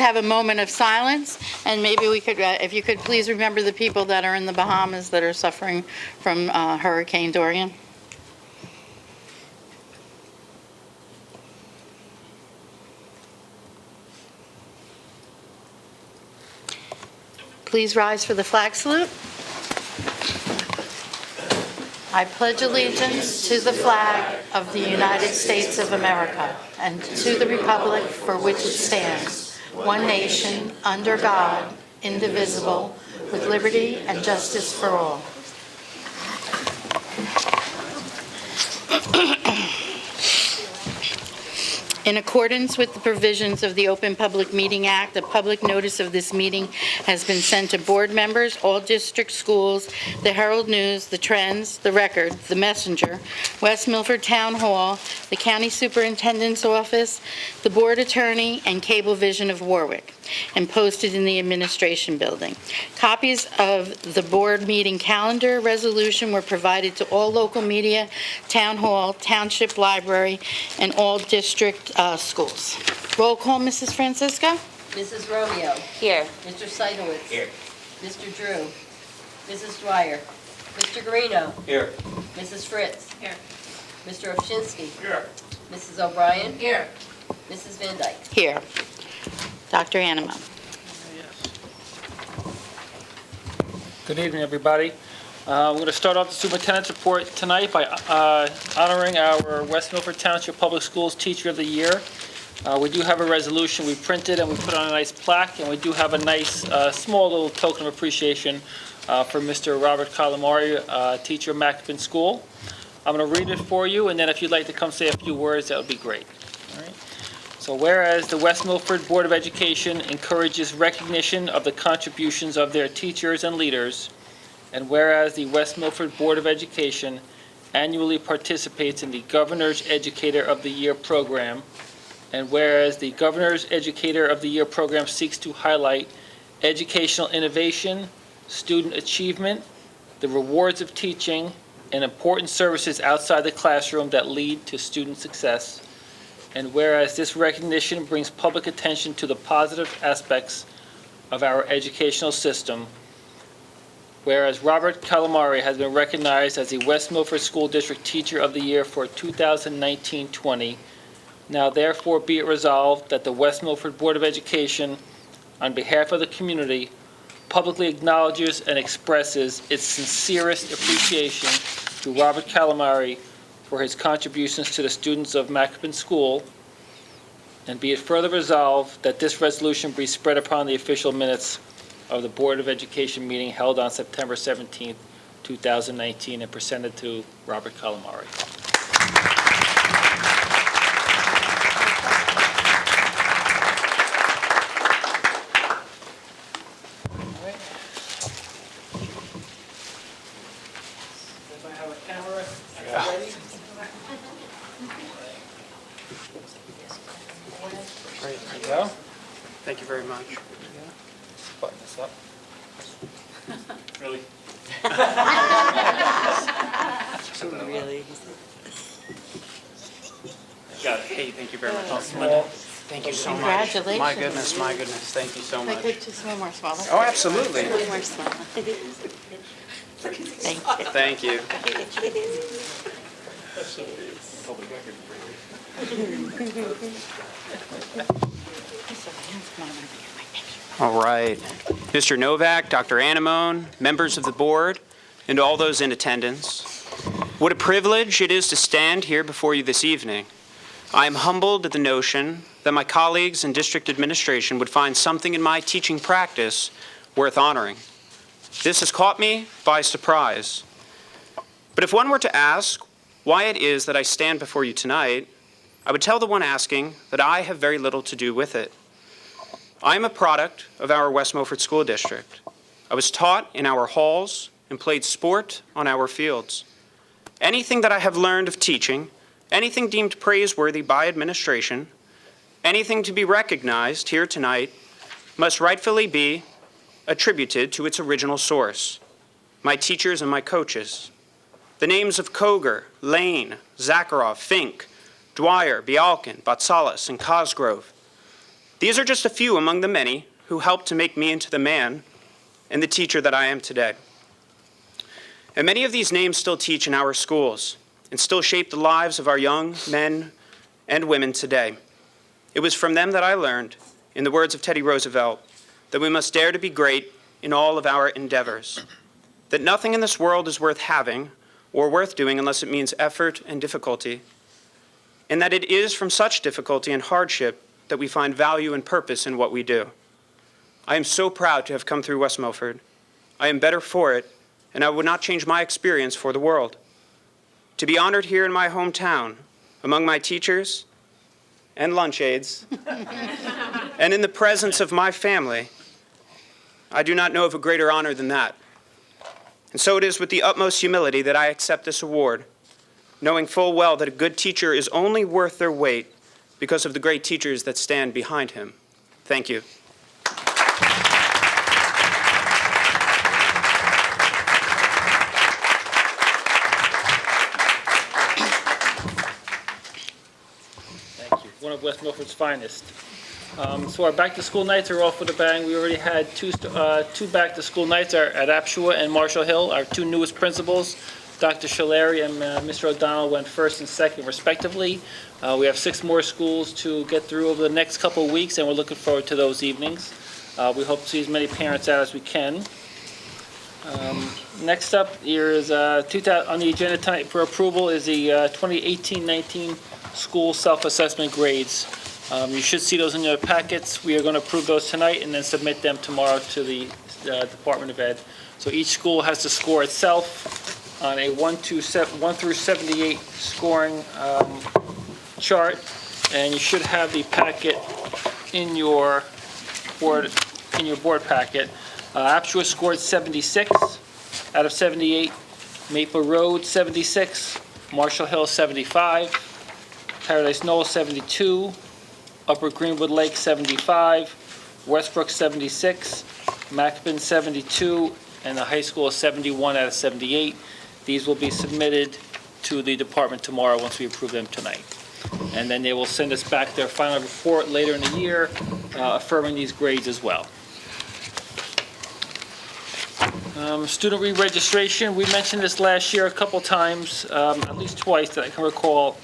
have a moment of silence, and maybe we could, if you could please remember the people that are in the Bahamas that are suffering from Hurricane Dorian. Please rise for the flag salute. I pledge allegiance to the flag of the United States of America and to the republic for which it stands, one nation, under God, indivisible, with liberty and justice for all. In accordance with the provisions of the Open Public Meeting Act, a public notice of this meeting has been sent to board members, all district schools, the Herald News, the Trends, the Record, the Messenger, West Milford Town Hall, the County Superintendent's Office, the Board Attorney, and Cablevision of Warwick, and posted in the Administration Building. Copies of the board meeting calendar resolution were provided to all local media, Town Hall, Township Library, and all district schools. Roll call, Mrs. Francisco? Mrs. Romeo. Here. Mr. Seidowitz. Here. Mr. Drew. Mrs. Dwyer. Mr. Garino. Here. Mrs. Fritz. Here. Mr. Ovchinsky. Here. Mrs. O'Brien. Here. Mrs. Van Dyke. Here. Dr. Animo. Good evening, everybody. We're going to start off the superintendent's report tonight by honoring our West Milford Township Public Schools Teacher of the Year. We do have a resolution we printed and we put on a nice plaque, and we do have a nice small little token of appreciation for Mr. Robert Calamari, teacher of Macapin School. I'm going to read it for you, and then if you'd like to come say a few words, that would be great. All right. So whereas the West Milford Board of Education encourages recognition of the contributions of their teachers and leaders, and whereas the West Milford Board of Education annually participates in the Governor's Educator of the Year program, and whereas the Governor's Educator of the Year program seeks to highlight educational innovation, student achievement, the rewards of teaching, and important services outside the classroom that lead to student success, and whereas this recognition brings public attention to the positive aspects of our educational system, whereas Robert Calamari has been recognized as the West Milford School District Teacher of the Year for 2019-20, now therefore be it resolved that the West Milford Board of Education, on behalf of the community, publicly acknowledges and expresses its sincerest appreciation to Robert Calamari for his contributions to the students of Macapin School, and be it further resolved that this resolution be spread upon the official minutes of the Board of Education meeting held on September 17th, 2019, and presented to Robert Calamari. Does I have a camera ready? Great. There you go. Thank you very much. Button this up. Really? Really? Got it. Hey, thank you very much. Small. Thank you so much. Congratulations. My goodness, my goodness. Thank you so If I much. could just one more small. Oh, absolutely. One more small. Thank you. Thank you. All right. Mr. Novak, Dr. Anemone, members of the board, and all those in attendance, what a privilege it is to stand here before you this evening. I am humbled at the notion that my colleagues in district administration would find something in my teaching practice worth honoring. This has caught me by surprise. But if one were to ask why it is that I stand before you tonight, I would tell the one asking that I have very little to do with it. I am a product of our West Milford School District. I was taught in our halls and played sport on our fields. Anything that I have learned of teaching, anything deemed praiseworthy by administration, anything to be recognized here tonight, must rightfully be attributed to its original source, my teachers and my coaches. The names of Koger, Lane, Zakharov, Fink, Dwyer, Bialkin, Batsalis, and Cosgrove These are just a few among the many who helped to make me into the man and the teacher that I am today. And many of these names still teach in our schools and still shape the lives of our young men and women today. It was from them that I learned, in the words of Teddy Roosevelt, that we must dare to be great in all of our endeavors, that nothing in this world is worth having or worth doing unless it means effort and difficulty, and that it is from such difficulty and hardship that we find value and purpose in what we do. I am so proud to have come through West Milford. I am better for it, and I would not change my experience for the world. To be honored here in my hometown, among my teachers and lunch aides, and in the presence of my family, I do not know of a greater honor than that. And so it is with the utmost humility that I accept this award, knowing full well that a good teacher is only worth their weight because of the great teachers that stand behind him. Thank you. Thank you. One of West Milford's finest. So our back-to-school nights are off with a bang. We already had two back-to-school nights at Apshua and Marshall Hill. Our two newest principals, Dr. Shalari and Mr. O'Donnell, went first and second respectively. We have 6 more schools to get through over the next couple of weeks, and we're looking forward to those evenings. We hope to see as many parents out as we can. Next up, here is on the agenda tonight for approval is the 2018-19 school self-assessment grades. You should see those in your packets. We are going to approve those tonight and then submit them tomorrow to the Department of Ed. So each school has to score itself on a 1 through 78 scoring chart, and you should have the packet in your board packet. Apshua scored 76 out of 78. Maple Road 76. Marshall Hill 75. Paradise Knoll 72. Upper Greenwood Lake 75, Westbrook 76, Macapin 72, and the high school is 71 out of 78. These will be submitted to the department tomorrow once we approve them tonight. And then they will send us back their final report later in the year affirming these grades as well. Student re-registration, we mentioned this last year a couple times, at least twice that I can recall.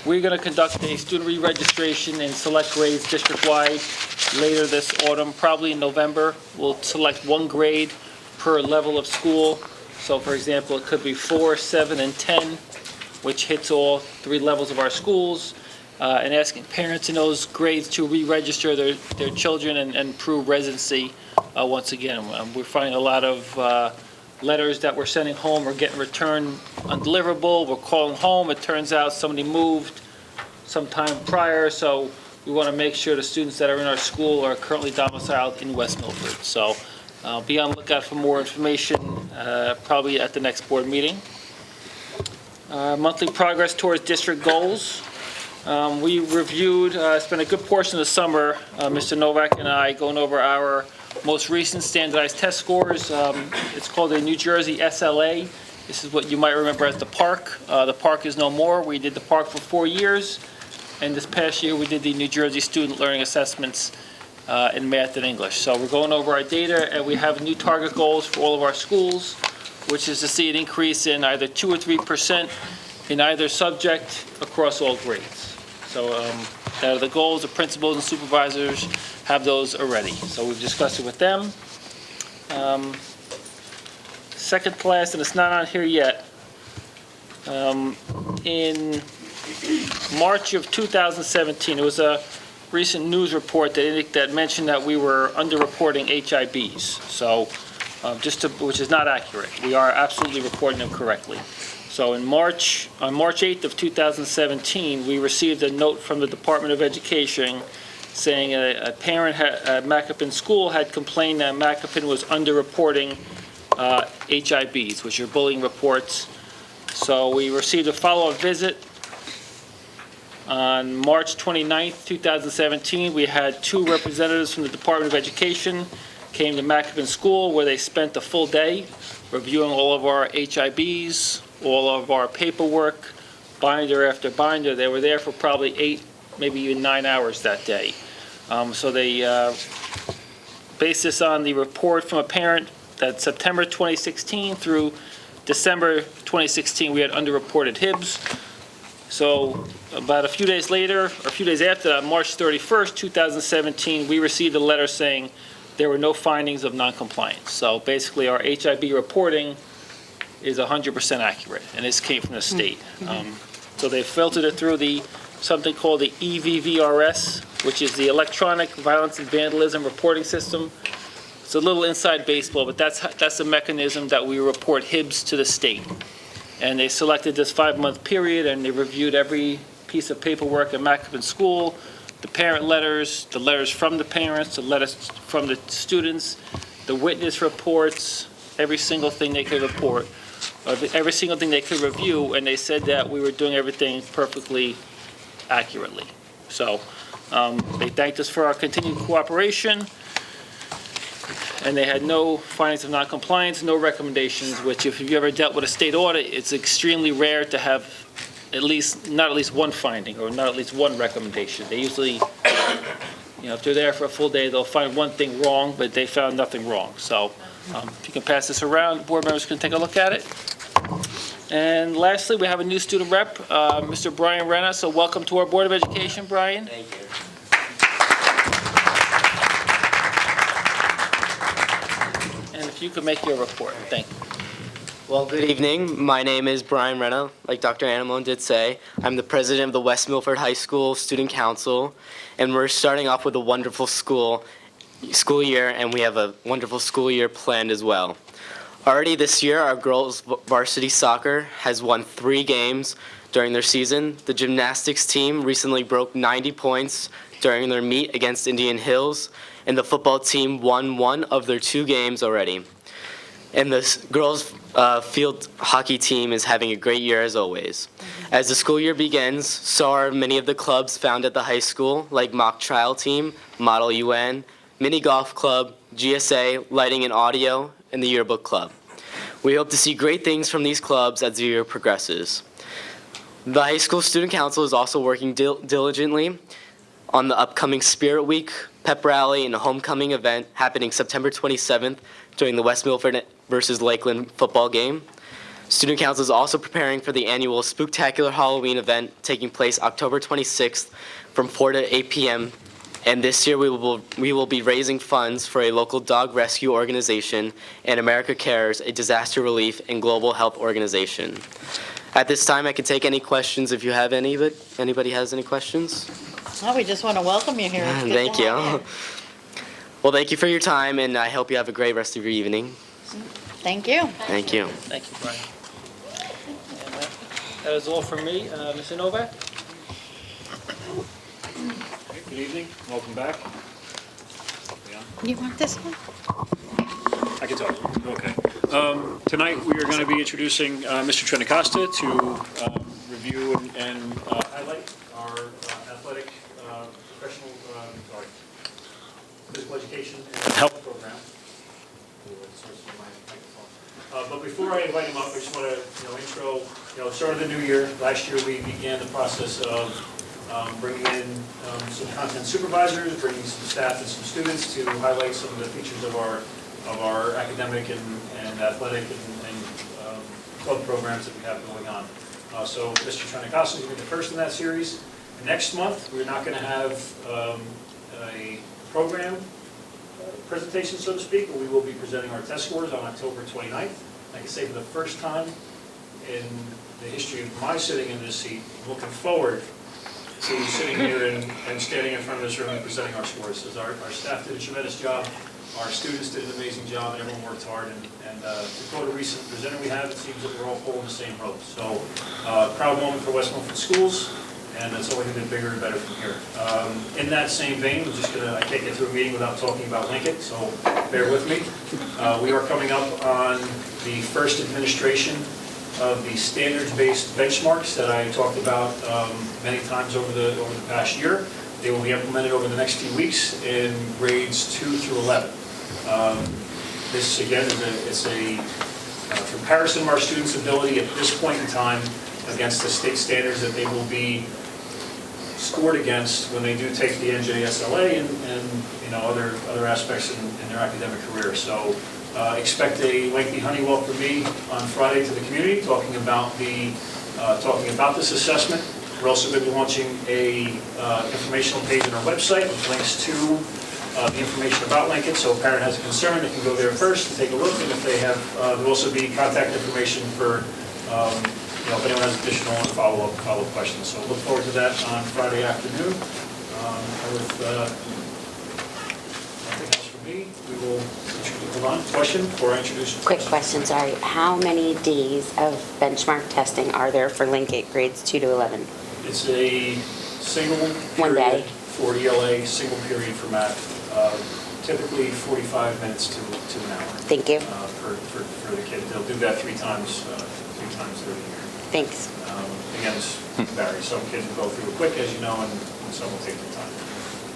We're going to conduct a student re-registration in select grades district-wide later this autumn, probably in November. We'll select 1 grade per level of school. So, for example, it could be 4, 7, and 10, which hits all 3 levels of our schools, and asking parents in those grades to re-register their children and prove residency once again. We're finding a lot of letters that we're sending home are getting returned undeliverable. We're calling home. It turns out somebody moved sometime prior, so we want to make sure the students that are in our school are currently domiciled in West Milford. So be on the lookout for more information probably at the next board meeting. Monthly progress towards district goals. We reviewed, spent a good portion of the summer, Mr. Novak and I, going over our most recent standardized test scores. It's called the New Jersey SLA. This is what you might remember as the park. The park is no more. We did the park for 4 years, and this past year we did the New Jersey Student Learning Assessments in math and English. So we're going over our data, and we have new target goals for all of our schools, which is to see an increase in either 2 or 3% in either subject across all grades. So that are the goals. The principals and supervisors have those already. So we've discussed it with them. Second class, and it's not on here yet. In March of 2017, there was a recent news report that mentioned that we were underreporting HIBs. So which is not accurate. We are absolutely reporting them correctly. So on March 8th of 2017, we received a note from the Department of Education saying a parent at Macapin School had complained that Macapin was underreporting HIBs, which are bullying reports. So we received a follow-up visit on March 29th, 2017. We had 2 representatives from the Department of Education came to Macapin School, where they spent the full day reviewing all of our HIBs, all of our paperwork, binder after binder. They were there for probably 8, maybe even 9 hours that day. So they based this on the report from a parent that September 2016 through December 2016, we had underreported HIBs. So about a few days later, or a few days after that, March 31st, 2017, we received a letter saying there were no findings of noncompliance. So basically, our HIB reporting is 100% accurate, and this came from the state. So they filtered it through something called the EVVRS, which is the Electronic Violence and Vandalism Reporting System. It's a little inside baseball, but that's the mechanism that we report HIBs to the state. And they selected this 5-month period, and they reviewed every piece of paperwork at Macapin School, the parent letters, the letters from the parents, the letters from the students, the witness reports, every single thing they could report, every single thing they could review, and they said that we were doing everything perfectly accurately. So they thanked us for our continued cooperation, and they had no findings of noncompliance, no recommendations, which if you've ever dealt with a state audit, it's extremely rare to have not at least one finding or not at least one recommendation. They usually, if they're there for a full day, they'll find one thing wrong, but they found nothing wrong. So if you can pass this around, board members can take a look at it. And lastly, we have a new student rep, Mr. Brian Renna. So welcome to our Board of Education, Brian. Thank you. And if you could make your report. Thank you. Well, good evening. My name is Brian Renna. Like Dr. Anamone did say, I'm the president of the West Milford High School Student Council, and we're starting off with a wonderful school year, and we have a wonderful school year planned as well. Already this year, our girls varsity soccer has won 3 games during their season. The gymnastics team recently broke 90 points during their meet against Indian Hills, and the football team won 1 of their 2 games already. And the girls' field hockey team is having a great year as always. As the school year begins, so are many of the clubs found at the high school, like Mock Trial Team, Model UN, Mini Golf Club, GSA, Lighting and Audio, and the Yearbook Club. We hope to see great things from these clubs as the year progresses. The High School Student Council is also working diligently on the upcoming Spirit Week, Pep Rally, and a homecoming event happening September 27th during the West Milford versus Lakeland football game. Student Council is also preparing for the annual Spooktacular Halloween event taking place October 26th from 4 to 8 p.m. And this year we will be raising funds for a local dog rescue organization and America Cares, a disaster relief and global health organization. At this time, I can take any questions if you have any, but anybody has any questions? Well, we just want to welcome you here. It's good Thank to you. have Well, thank you for your time, and I hope you have a great rest of your evening. Thank you. Thank you. Thank you, Brian. And that is all from me. Mr. Novak? Good evening, welcome back. You want this one? I can talk, okay. Tonight, we are going to be introducing Mr. Trentacosta to review and highlight our athletic, professional, physical education and health program. But before I invite him up, I just want to, intro, start of the new year. Last year, we began the process of bringing in some content supervisors, bringing some staff and some students to highlight some of the features of our academic and athletic and club programs that we have going on. So Mr. Trentacosta is going to be the first in that series. Next month, we're not going to have a program presentation, so to speak, but we will be presenting our test scores on October 29th. I can say for the first time in the history of my sitting in this seat, looking forward to sitting here and standing in front of this room and presenting our scores. As our staff did a tremendous job, our students did an amazing job, and everyone worked hard. And to quote a recent presenter we have, it seems that we're all pulling the same rope. So proud moment for West Milford Schools, and it's only going to get bigger and better from here. In that same vein, I can't get through a meeting without talking about Lincoln, so bear with me. We are coming up on the first administration of the standards-based benchmarks that I talked about many times over the past year. They will be implemented over the next few weeks in grades 2 through 11. This, again, is a comparison of our students' ability at this point in time against the state standards that they will be scored against when they do take the NJSLA and you know, other aspects in their academic career. So expect a lengthy Honeywell from me on Friday to the community, talking about this assessment. We're also going to be launching a informational page on our website with links to the information about Lincoln. So if a parent has a concern, they can go there first and take a look. And if they have, there'll also be contact information for, you know, if anyone has additional and follow-up questions. So look forward to that on Friday afternoon. With nothing else from me, we will move on. Question before I introduce. Quick question, sorry. How many days of benchmark testing are there for Linkit grades 2 to 11? It's a single One day. period for ELA, single period for math, typically 45 minutes to an hour. Thank you. For the kid. They'll do that three times through the year. Thanks. Again, this varies. Some kids will go through it quick, as you know, and some will take their time.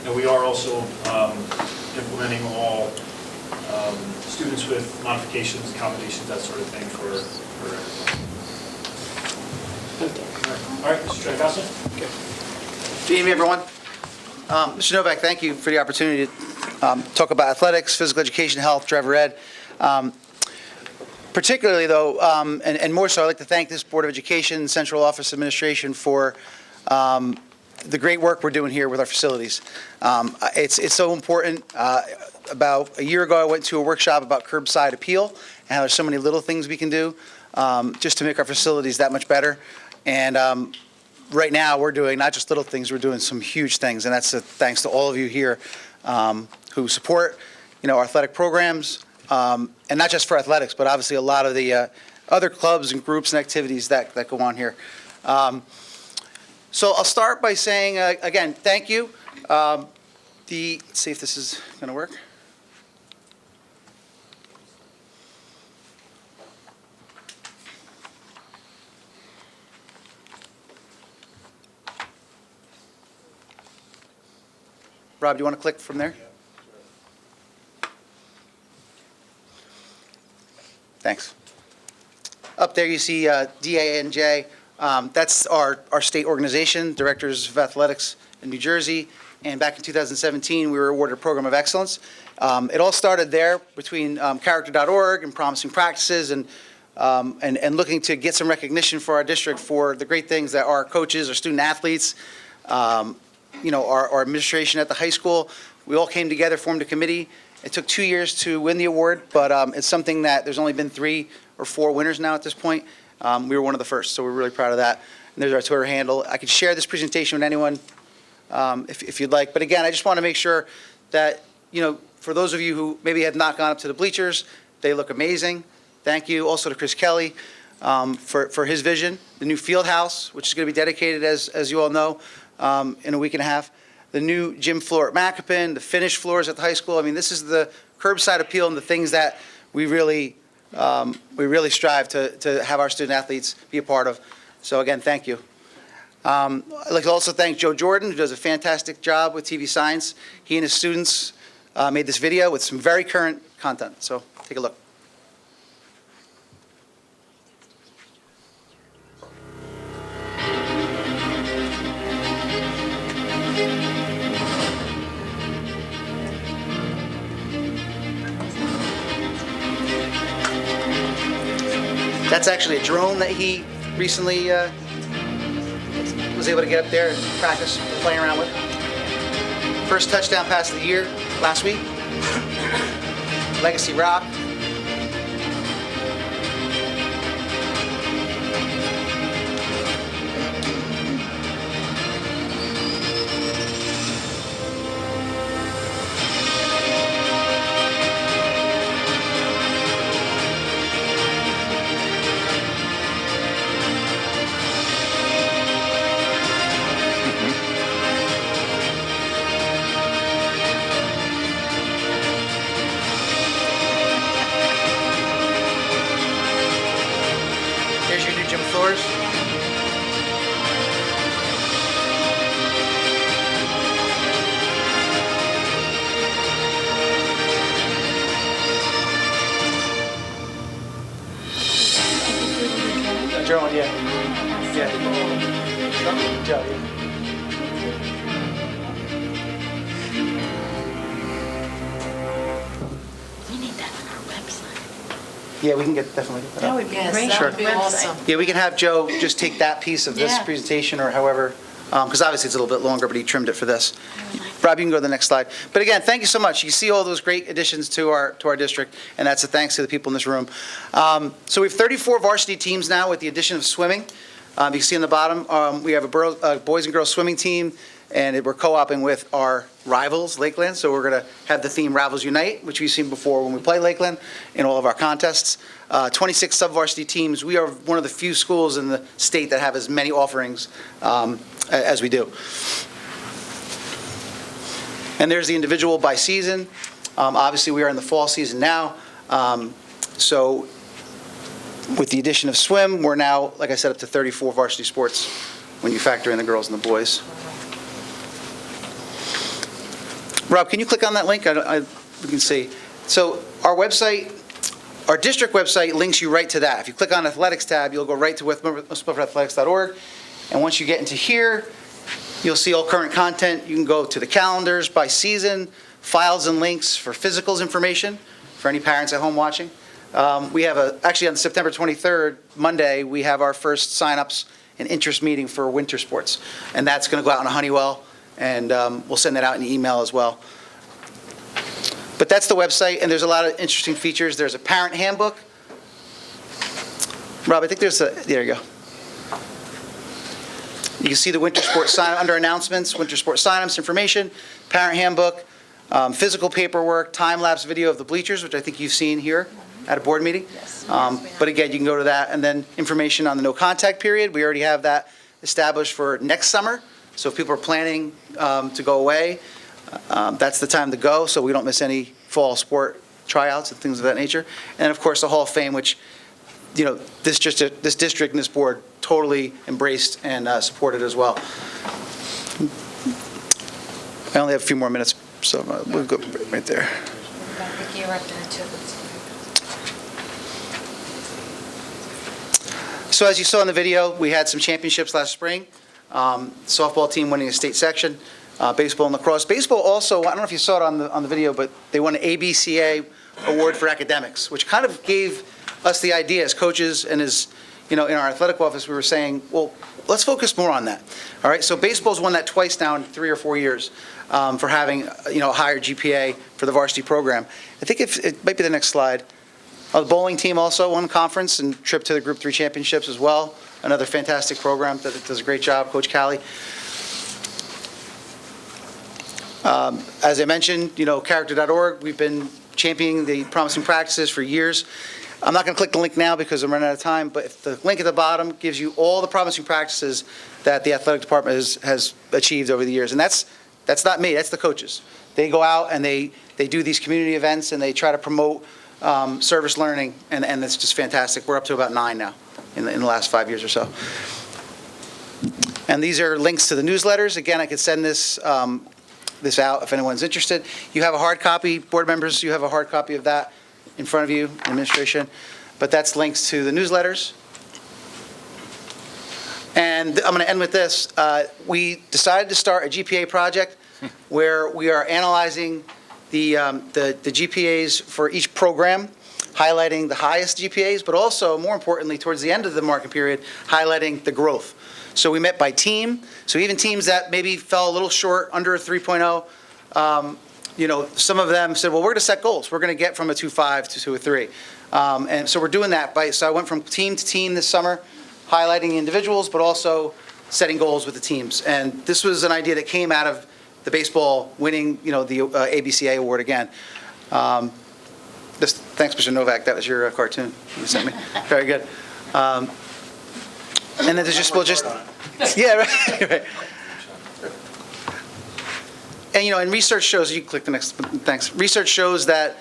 And we are also implementing all students with modifications, accommodations, that sort of thing for everyone. Thank you. All right, Mr. Trenthouse? Good evening, everyone. Mr. Novak, thank you for the opportunity to talk about athletics, physical education, health, driver ed. Particularly, though, and more so, I'd like to thank this Board of Education, Central Office Administration for the great work we're doing here with our facilities. It's so important. About a year ago, I went to a workshop about curbside appeal and how there's so many little things we can do just to make our facilities that much better. And right now, we're doing not just little things, we're doing some huge things, and that's thanks to all of you here who support, you know, our athletic programs, and not just for athletics, but obviously a lot of the other clubs and groups and activities that go on here. So I'll start by saying, again, thank you. Let's see if this is going to work. Rob, do you want to click from there? Thanks. Up there you see DANJ. That's our state organization, Directors of Athletics in New Jersey. And back in 2017, we were awarded a Program of Excellence. It all started there between character.org and promising practices and looking to get some recognition for our district for the great things that our coaches, our student athletes, you know, our administration at the high school, we all came together, formed a committee. It took 2 years to win the award, but it's something that there's only been 3 or 4 winners now at this point. We were one of the first, so we're really proud of that. And there's our Twitter handle. I could share this presentation with anyone if you'd like. But again, I just want to make sure that, you know, for those of you who maybe have not gone up to the bleachers, they look amazing. Thank you also to Chris Kelly for his vision. The new field house, which is going to be dedicated, as you all know, in a week and a half. The new gym floor at Macapin, the finished floors at the high school. I mean, this is the curbside appeal and the things that we really strive to have our student athletes be a part of. So again, thank you. I'd like to also thank Joe Jordan, who does a fantastic job with TV Science. He and his students made this video with some very current content. So take a look. That's actually a drone that he recently was able to get up there and practice playing around with. First touchdown pass of the year last week. Legacy Rock. Here's your new gym floors. Drone, yeah. Yeah. Joe, yeah. Yeah, we can definitely get that up. That would be Yes, great. that would on be the website. awesome. Yeah, we can have Joe just take that piece of this Yeah. presentation or however, because obviously it's a little bit longer, but he trimmed it for this. Rob, you can go to the next slide. But again, thank you so much. You see all those great additions to our district, and that's a thanks to the people in this room. So we have 34 varsity teams now with the addition of swimming. You can see in the bottom, we have a boys and girls swimming team, and we're co-oping with our rivals, Lakeland. So we're going to have the theme Rivals Unite, which we've seen before when we play Lakeland in all of our contests. 26 sub-varsity teams. We are one of the few schools in the state that have as many offerings as we do. And there's the individual by season. Obviously, we are in the fall season now. So with the addition of swim, we're now, like I said, up to 34 varsity sports when you factor in the girls and the boys. Rob, can you click on that link? We can see. So our website, our district website links you right to that. If you click on Athletics tab, you'll go right to westmilford.athletics.org. And once you get into here, you'll see all current content. You can go to the calendars by season, files and links for physicals information for any parents at home watching. We have actually on September 23rd, Monday, we have our first signups and interest meeting for winter sports. And that's going to go out in a Honeywell, and we'll send that out in the email as well. But that's the website, and there's a lot of interesting features. There's a parent handbook. Rob, I think there you go. You can see the winter sports sign under announcements, winter sports signups information, parent handbook, physical paperwork, time-lapse video of the bleachers, which I think you've seen here at a board meeting. But again, you can go to that, and then information on the no contact period. We already have that established for next summer. So if people are planning to go away, that's the time to go, so we don't miss any fall sport tryouts and things of that nature. And of course, the Hall of Fame, which, you know, this district and this board totally embraced and supported as well. I only have a few more minutes, so we'll go right there. So as you saw in the video, we had some championships last spring. Softball team winning a state section, baseball and lacrosse. Baseball also, I don't know if you saw it on the video, but they won an ABCA award for academics, which kind of gave us the idea as coaches and as, you know, in our athletic office, we were saying, well, let's focus more on that. All right, so baseball's won that twice now in 3 or 4 years for having, you know, a higher GPA for the varsity program. I think it might be the next slide. The bowling team also won conference and trip to the Group 3 championships as well. Another fantastic program that does a great job, Coach Callie. As I mentioned, you know, character.org, we've been championing the promising practices for years. I'm not going to click the link now because I'm running out of time, but if the link at the bottom gives you all the promising practices that the athletic department has achieved over the years. And that's not me, that's the coaches. They go out and they do these community events and they try to promote service learning, and it's just fantastic. We're up to about 9 now in the last 5 years or so. And these are links to the newsletters. Again, I could send this out if anyone's interested. You have a hard copy, board members, you have a hard copy of that in front of you, administration, but that's links to the newsletters. And I'm going to end with this. We decided to start a GPA project where we are analyzing the GPAs for each program, highlighting the highest GPAs, but also, more importantly, towards the end of the market period, highlighting the growth. So we met by team. So even teams that maybe fell a little short, under a 3.0, you know, some of them said, well, we're going to set goals. We're going to get from a 2.5 to a 3. And so we're doing that. So I went from team to team this summer, highlighting individuals, but also setting goals with the teams. And this was an idea that came out of the baseball winning, you know, the ABCA award again. Thanks, Mr. Novak. That was your cartoon you sent me. Very good. And then there's just, yeah, right. And, you know, and research shows, you can click the next, thanks. Research shows that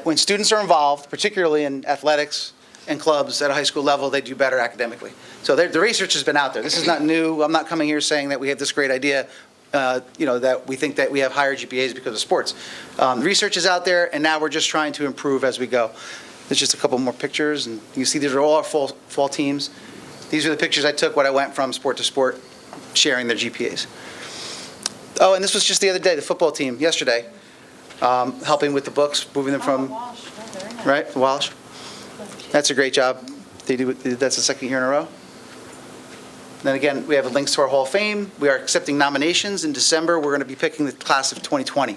when students are involved, particularly in athletics and clubs at a high school level, they do better academically. So the research has been out there. This is not new. I'm not coming here saying that we have this great idea, you know, that we think that we have higher GPAs because of sports. The research is out there, and now we're just trying to improve as we go. There's just a couple more pictures, and you see these are all our fall teams. These are the pictures I took when I went from sport to sport, sharing their GPAs. Oh, and this was just the other day, the football team, yesterday, helping with the books, moving them from, right, Walsh. That's a great job. That's the second year in a row. Then again, we have links to our Hall of Fame. We are accepting nominations. In December, we're going to be picking the class of 2020.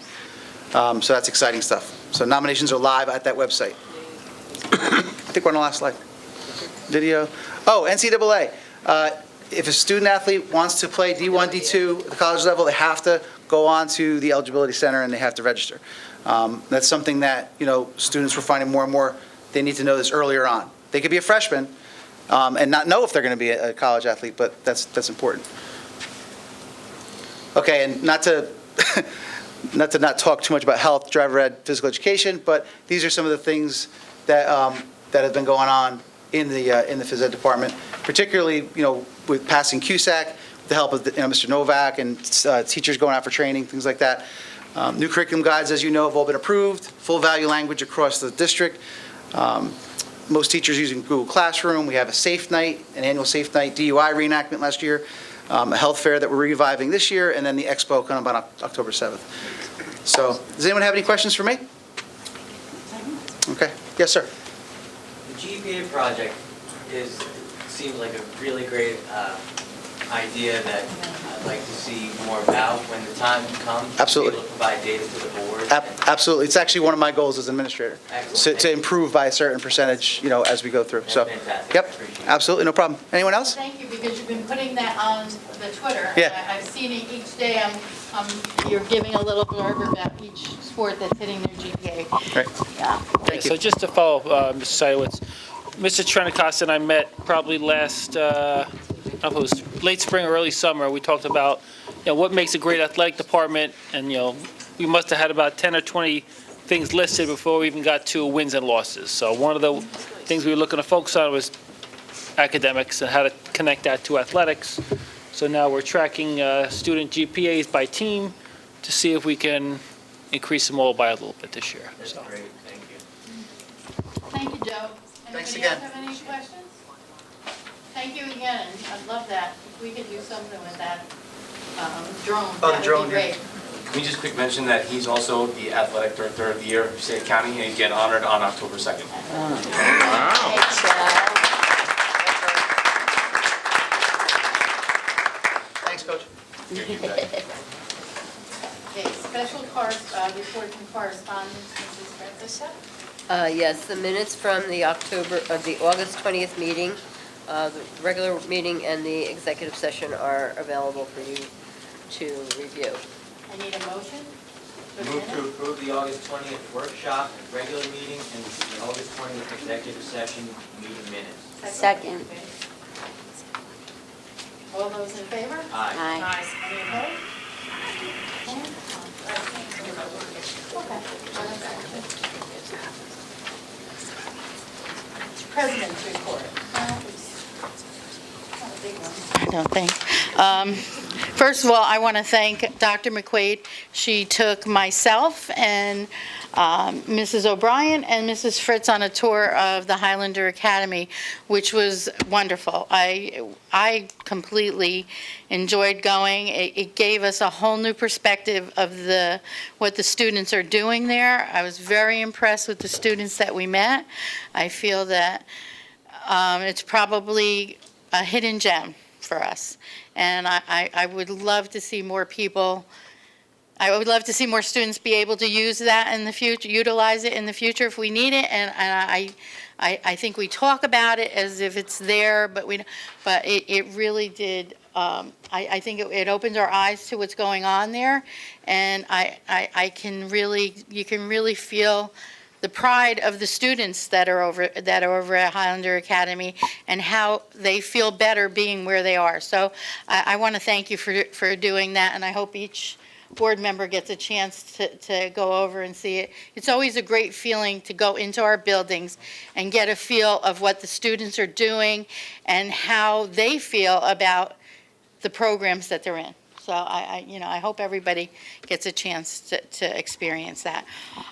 So that's exciting stuff. So nominations are live at that website. I think we're on the last slide. Video. Oh, NCAA. If a student athlete wants to play D1, D2 at the college level, they have to go on to the eligibility center and they have to register. That's something that, students were finding more and more, they need to know this earlier on. They could be a freshman and not know if they're going to be a college athlete, but that's important. Okay, and not to not talk too much about health, driver ed, physical education, but these are some of the things that have been going on in the phys ed department, particularly with passing CUSAC, with the help of Mr. Novak and teachers going out for training, things like that. New curriculum guides, as you know, have all been approved. Full value language across the district. Most teachers using Google Classroom. We have a safe night, an annual safe night DUI reenactment last year, a health fair that we're reviving this year, and then the expo coming up on October 7th. So, does anyone have any questions for me? Okay. Yes, sir. The GPA project seems like a really great idea that I'd like to see more about when the time comes. Absolutely. To be able to provide data to the board. Absolutely. It's actually one of my goals as administrator. Excellent. To improve by a certain percentage, as we go through. That's So, fantastic. yep, Appreciate it. absolutely, no problem. Anyone else? Thank you, because you've been putting that on the Twitter. Yeah. I've seen it each day. You're giving a little blurb about each sport that's hitting their GPA. Great. Yeah. Thank you. So just to follow up, Mr. Seidowitz, Mr. Trennicott and I met probably last, I don't know if it was late spring or early summer. We talked about, what makes a great athletic department, and, we must have had about 10 or 20 things listed before we even got to wins and losses. So one of the things we were looking to focus on was academics and how to connect that to athletics. So now we're tracking student GPAs by team to see if we can increase them all by a little bit this year. That's So. great, thank you. Thank you, Joe. Thanks Anybody again. else have any questions? Thank you again, and I'd love that. If we could do something with that drone, Oh, the that would drone, be yeah. great. Can we just quick mention that he's also the athletic director of the year of Passaic County, and again honored on October 2nd. Thanks, Coach. Okay, special report from correspondence, Mrs. Francisco. Yes, the minutes from the August 20th meeting, the regular meeting and the executive session are available for you to review. I need a motion. for Move to minutes. approve the August 20th workshop and regular meeting and the August 20th executive session meeting minutes. Second. All those in favor? Aye. Aye. Any opposed? Okay. President's report. Not a big one. I don't think. First of all, I want to thank Dr. McQuaid. She took myself and Mrs. O'Brien and Mrs. Fritz on a tour of the Highlander Academy, which was wonderful. I completely enjoyed going. It gave us a whole new perspective of what the students are doing there. I was very impressed with the students that we met. I feel that it's probably a hidden gem for us. And I would love to see more people, I would love to see more students be able to use that in the future, utilize it in the future if we need it. And I think we talk about it as if it's there, but it really did, I think it opened our eyes to what's going on there. And you can really feel the pride of the students that are over at Highlander Academy and how they feel better being where they are. So I want to thank you for doing that, and I hope each board member gets a chance to go over and see it. It's always a great feeling to go into our buildings and get a feel of what the students are doing and how they feel about the programs that they're in. So I hope everybody gets a chance to experience that.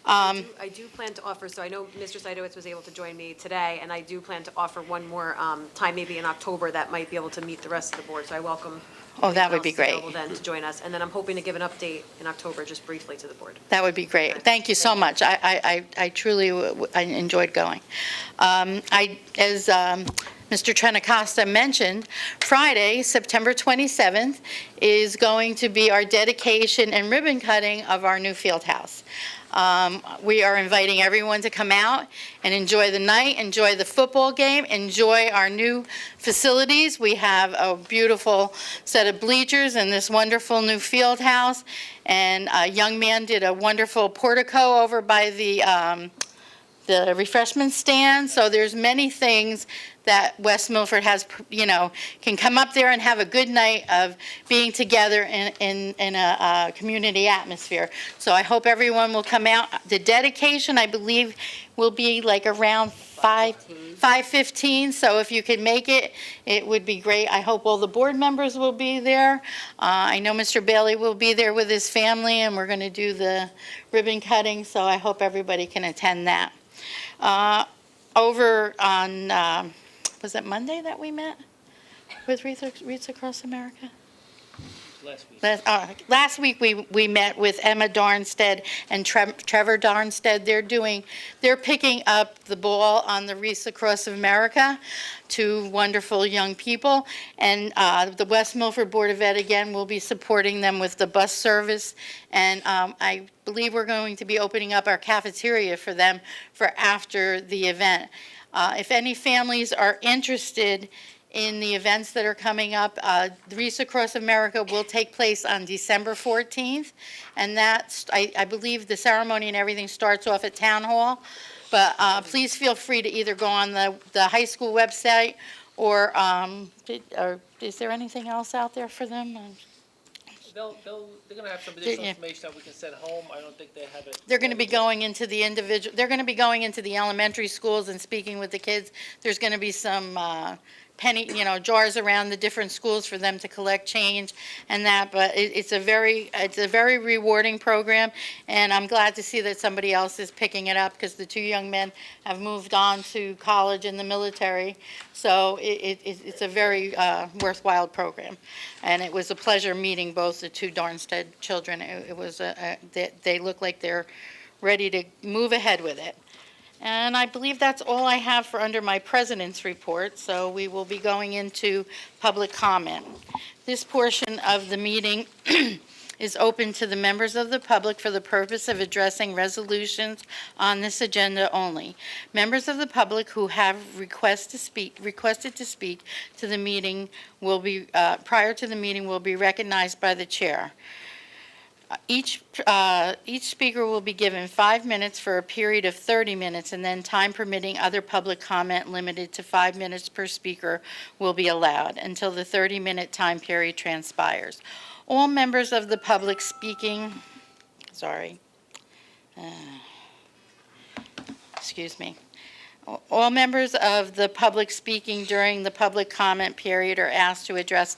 I do plan to offer, so I know Mr. Seidowitz was able to join me today, and I do plan to offer one more time, maybe in October, that might be able to meet the rest of the board. So I welcome Oh, that would be Everyone else great. is available then to join us. And then I'm hoping to give an update in October, just briefly, to the board. That would be great. Thank you so much. I truly I enjoyed going. As Mr. Trentacosta mentioned, Friday, September 27th, is going to be our dedication and ribbon cutting of our new field house. We are inviting everyone to come out and enjoy the night, enjoy the football game, enjoy our new facilities. We have a beautiful set of bleachers in this wonderful new field house, and a young man did a wonderful portico over by the refreshment stand. So there's many things that West Milford has, can come up there and have a good night of being together in a community atmosphere. So I hope everyone will come out. The dedication, I believe, will be like around 5:15. So if you could make it, it would be great. I hope all the board members will be there. I know Mr. Bailey will be there with his family, and we're going to do the ribbon cutting. So I hope everybody can attend that. Over on, was it Monday that we met with Wreaths Across America? Last week we met with Emma Darnstead and Trevor Darnstead. They're picking up the ball on the Wreaths Across America, two wonderful young people, and the West Milford Board of Ed again will be supporting them with the bus service, and I believe we're going to be opening up our cafeteria for them for after the event. If any families are interested in the events that are coming up, the Wreaths Across America will take place on December 14th, and that's, I believe the ceremony and everything starts off at Town Hall, but please feel free to either go on the high school website or is there anything else out there for them? They're going to have some additional information that we can send home. I don't think they have it. They're going to be going into the they're going to be going into the elementary schools and speaking with the kids. There's going to be some penny, jars around the different schools for them to collect change and that, but it's a very rewarding program, and I'm glad to see that somebody else is picking it up, because the two young men have moved on to college in the military, so it's a very worthwhile program, and it was a pleasure meeting both the two Darnstead children. It was they look like they're ready to move ahead with it. And I believe that's all I have for under my president's report, so we will be going into public comment. This portion of the meeting is open to the members of the public for the purpose of addressing resolutions on this agenda only. Members of the public who have requested to speak to the meeting will be, prior to the meeting, will be recognized by the chair. Each speaker will be given 5 minutes for a period of 30 minutes, and then time permitting, other public comment limited to 5 minutes per speaker will be allowed until the 30-minute time period transpires. All members of the public speaking, all members of the public speaking during the public comment period are asked to address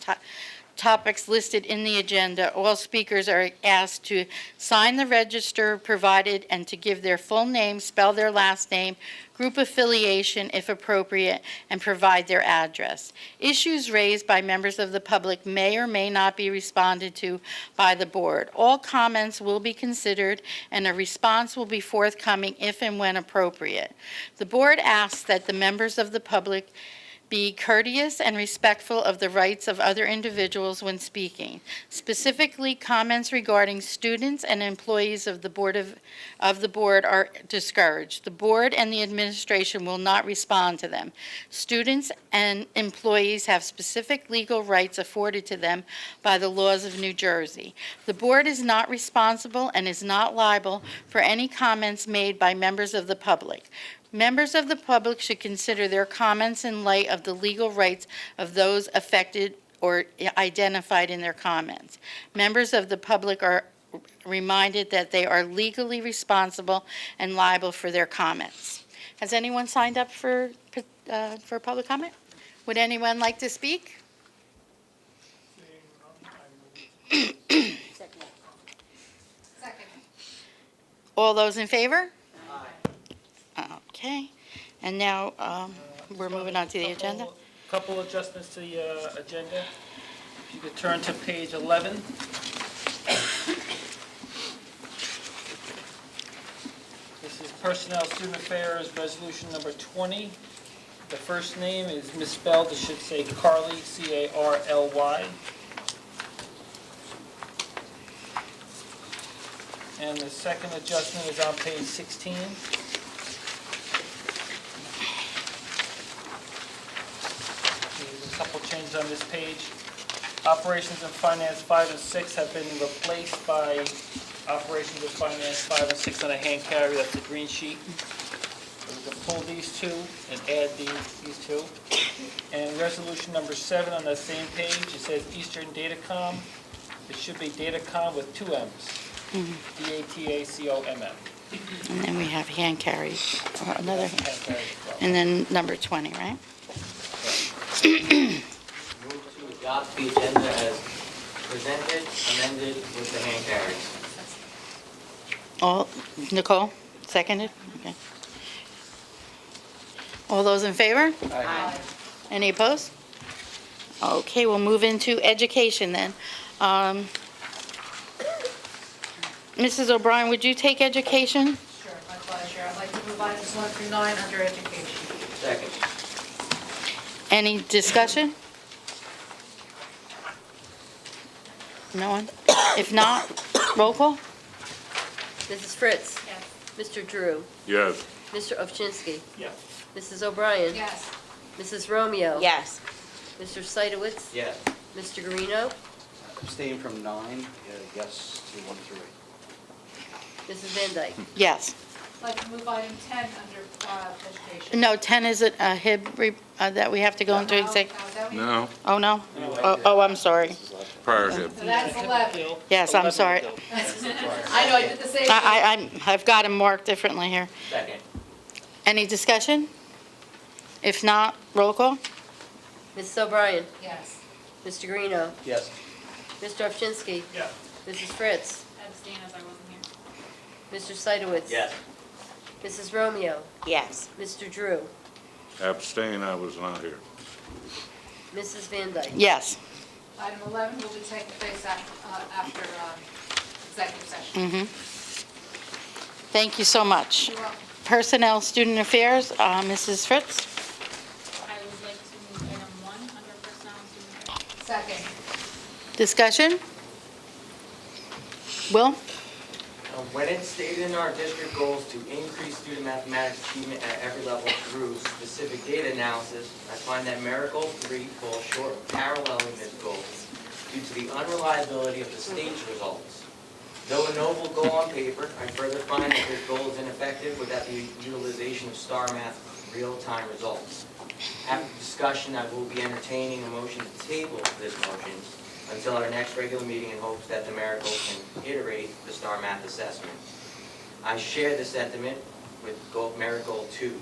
topics listed in the agenda. All speakers are asked to sign the register provided and to give their full name, spell their last name, group affiliation if appropriate, and provide their address. Issues raised by members of the public may or may not be responded to by the board. All comments will be considered, and a response will be forthcoming if and when appropriate. The board asks that the members of the public be courteous and respectful of the rights of other individuals when speaking. Specifically, comments regarding students and employees of the board are discouraged. The board and the administration will not respond to them. Students and employees have specific legal rights afforded to them by the laws of New Jersey. The board is not responsible and is not liable for any comments made by members of the public. Members of the public should consider their comments in light of the legal rights of those affected or identified in their comments. Members of the public are reminded that they are legally responsible and liable for their comments. Has anyone signed up for public comment? Would anyone like to speak? Second. All those in favor? Okay, and now we're moving on to the agenda. Couple adjustments to the agenda. If you could turn to page 11. This is Personnel Student Affairs Resolution Number 20. The first name is misspelled. It should say Carly, C-A-R-L-Y. And the second adjustment is on page 16. There's a couple changes on this page. Operations and Finance 5 and 6 have been replaced by Operations and Finance 5 and 6 on a hand carry. That's the green sheet. So we can pull these two and add these two. And resolution number 7 on that same page, it says Eastern Datacom. It should be Datacom with two M's. D-A-T-A-C-O-M-M. And then we have hand carry, or another, Hand carry as well. and then number 20, right? Move to adopt the agenda as presented, amended with the hand carries. All, Nicole, seconded? Okay. All those in favor? Aye. Any opposed? Okay, we'll move into education then. Mrs. O'Brien, would you take education? Sure, my pleasure. I'd like to move items 1 through 9 under education. Second. Any discussion? No one? If not, roll call? Mrs. Fritz? Yes. Mr. Drew? Yes. Mr. Ovchinsky? Yes. Mrs. O'Brien? Yes. Mrs. Romeo? Yes. Mr. Seidowitz? Yes. Mr. Guarino? Abstain from 9, yes to 1 through 8. Mrs. Van Dyke? Yes. I'd like to move item 10 under education. No, 10 is a HIB that we have to go into exec. No, Oh, no? Oh, I'm sorry. prior to. So that's 11. Yes, I'm sorry. I know, I did the same thing. I've got them marked differently here. Second. Any discussion? If not, roll call? Mrs. O'Brien? Yes. Mr. Guarino? Yes. Mr. Ovchinsky? Yes. Mrs. Fritz? Abstain as I wasn't here. Mr. Seidowitz? Yes. Mrs. Romeo? Yes. Mr. Drew? Abstain, I was not here. Mrs. Van Dyke? Yes. Item 11 will be taking place after executive session. Mm-hmm. Thank you so much. You're welcome. Personnel Student Affairs, Mrs. Fritz? I would like to move item 1 under personnel and student affairs. Second. Discussion? Will? When it's stated in our district goals to increase student mathematics achievement at every level through specific data analysis, I find that Miracle 3 falls short of paralleling this goal due to the unreliability of the state's results. Though a noble goal on paper, I further find that this goal is ineffective without the utilization of STAR Math real-time results. After discussion, I will be entertaining a motion to table this motion until our next regular meeting in hopes that the Miracle can iterate the STAR Math assessment. I share the sentiment with Miracle 2.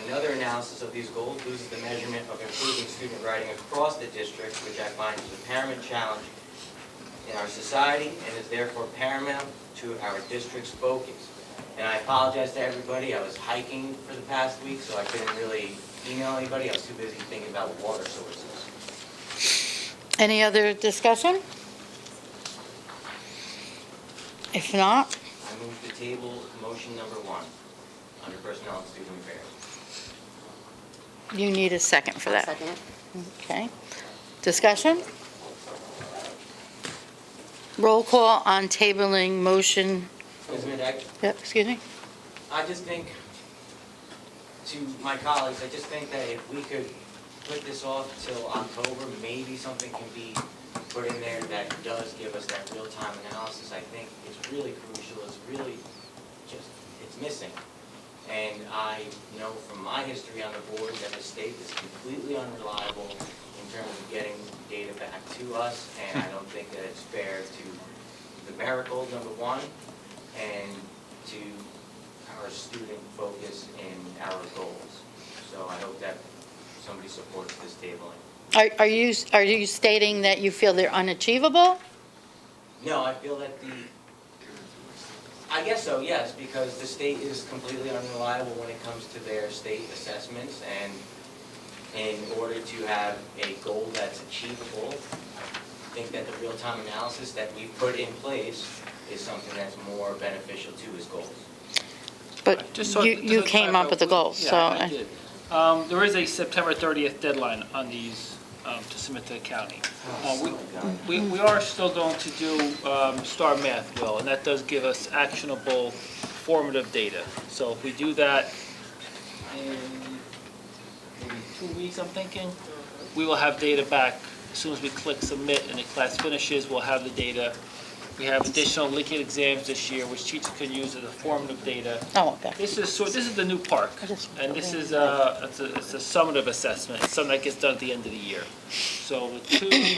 Another analysis of these goals loses the measurement of improving student writing across the district, which I find is a paramount challenge in our society and is therefore paramount to our district's focus. And I apologize to everybody. I was hiking for the past week, so I couldn't really email anybody. I was too busy thinking about water sources. Any other discussion? If not, I move to table motion number 1 under personnel and student affairs. you need a second for that. Second. Okay. Discussion? Roll call on tabling motion, Ms. Medak, yep, excuse me? I just think, to my colleagues, I just think that if we could put this off till October, maybe something can be put in there that does give us that real-time analysis. I think it's really crucial, it's really just, it's missing. And I know from my history on the board that the state is completely unreliable in terms of getting data back to us, and I don't think that it's fair to the Miracle, number 1, and to our student focus in our goals. So I hope that somebody supports this tabling. Are you stating that you feel they're unachievable? No, I feel that I guess so, yes, because the state is completely unreliable when it comes to their state assessments, and in order to have a goal that's achievable, think that the real-time analysis that we've put in place is something that's more beneficial to his goals. But Just so- you just to came up with the goals, so. Yeah, I did. There is a September 30th deadline on these to submit to the county. We are still going to do STAR Math, Will, and that does give us actionable formative data. So if we do that in maybe 2 weeks, I'm thinking, we will have data back. As soon as we click submit and the class finishes, we'll have the data. We have additional linked exams this year, which teachers can use as a formative data. Oh, okay. This is the new park, and this is it's a summative assessment. It's something that gets done at the end of the year. So the two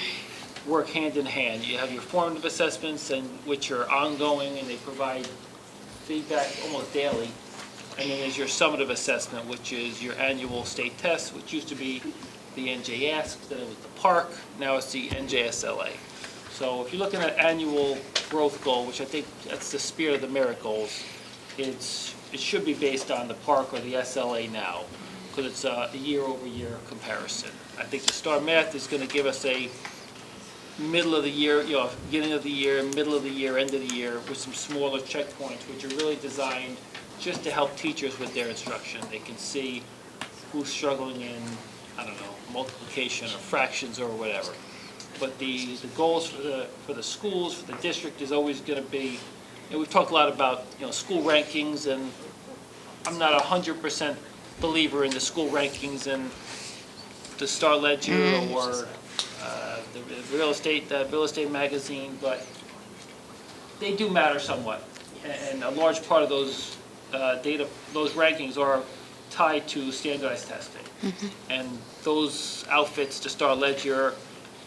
work hand in hand. You have your formative assessments, and which are ongoing, and they provide feedback almost daily. And then there's your summative assessment, which is your annual state test, which used to be the NJ Ask, then it was the park, now it's the NJSLA. So if you're looking at annual growth goal, which I think that's the spirit of the merit goals, it should be based on the park or the SLA now, because it's a year-over-year comparison. I think the STAR Math is going to give us a middle of the year, beginning of the year, middle of the year, end of the year, with some smaller checkpoints, which are really designed just to help teachers with their instruction. They can see who's struggling in, I don't know, multiplication or fractions or whatever. But the goals for the schools, for the district, is always going to be, we've talked a lot about, school rankings, and I'm not 100% believer in the school rankings and the Star Ledger or the real estate magazine, but they do matter somewhat. And a large part of those those rankings are tied to standardized testing. And those outfits, the Star Ledger,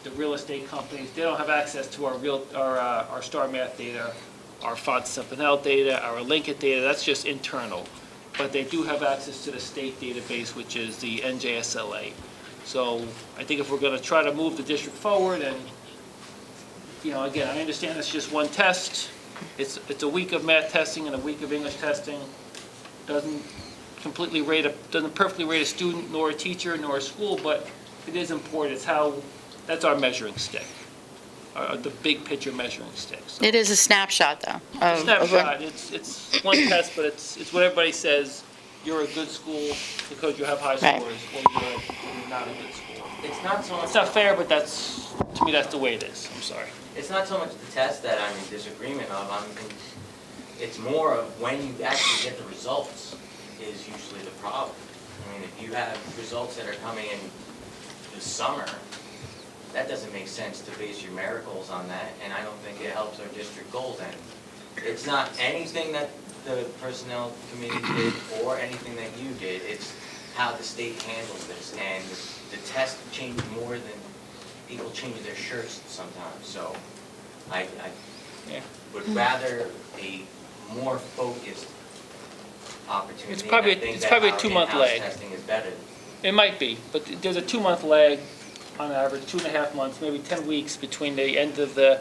the real estate companies, they don't have access to our STAR Math data, our Font Simpanel data, our Linkit data. That's just internal. But they do have access to the state database, which is the NJSLA. So I think if we're going to try to move the district forward, and again, I understand it's just one test. It's a week of math testing and a week of English testing. Doesn't perfectly rate a student, nor a teacher, nor a school, but it is important. That's our measuring stick, the big picture measuring stick. So It is a snapshot, though. it's a snapshot. It's one test, but it's what everybody says. You're a good school because you have high Right. scores, or you're not a good school. It's not so much. It's not fair, but to me, that's the way it is. I'm sorry. It's not so much the test that I'm in disagreement of, it's more of when you actually get the results is usually the problem. I mean, if you have results that are coming in this summer, that doesn't make sense to base your merit goals on that, and I don't think it helps our district goals any. It's not anything that the personnel committee did or anything that you did, it's how the state handles this, and the test changes more than people change their shirts sometimes, so I would rather a more focused opportunity. It's probably a 2-month lag. Testing is better. It might be, but there's a 2-month lag on average, 2.5 months, maybe 10 weeks between the end of the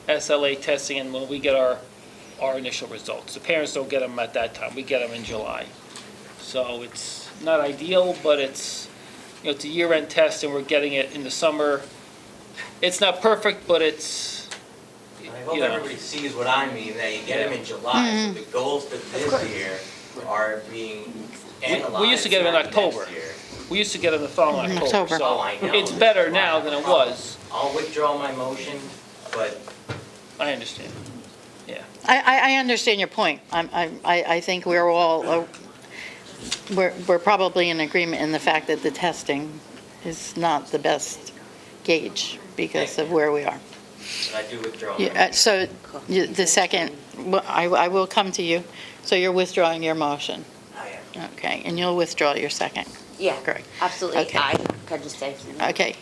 SLA testing and when we get our initial results. The parents don't get them at that time. We get them in July. So it's not ideal, but it's a year-end test and we're getting it in the summer. It's not perfect, but it's, I hope everybody sees what I mean, that you get them in July, so the goals for this year are being analyzed. We used to get them in October. We used to get them the following October. So I know. it's better now than it was. I'll withdraw my motion, but I understand. Yeah. I understand your point. I think we're all, we're probably in agreement in the fact that the testing is not the best gauge because of where we are. I do withdraw my motion. So the second, I will come to you. So you're withdrawing your motion? I am. Okay, and you'll withdraw your second? Yeah, Correct. absolutely. Okay. I could just say something. Okay.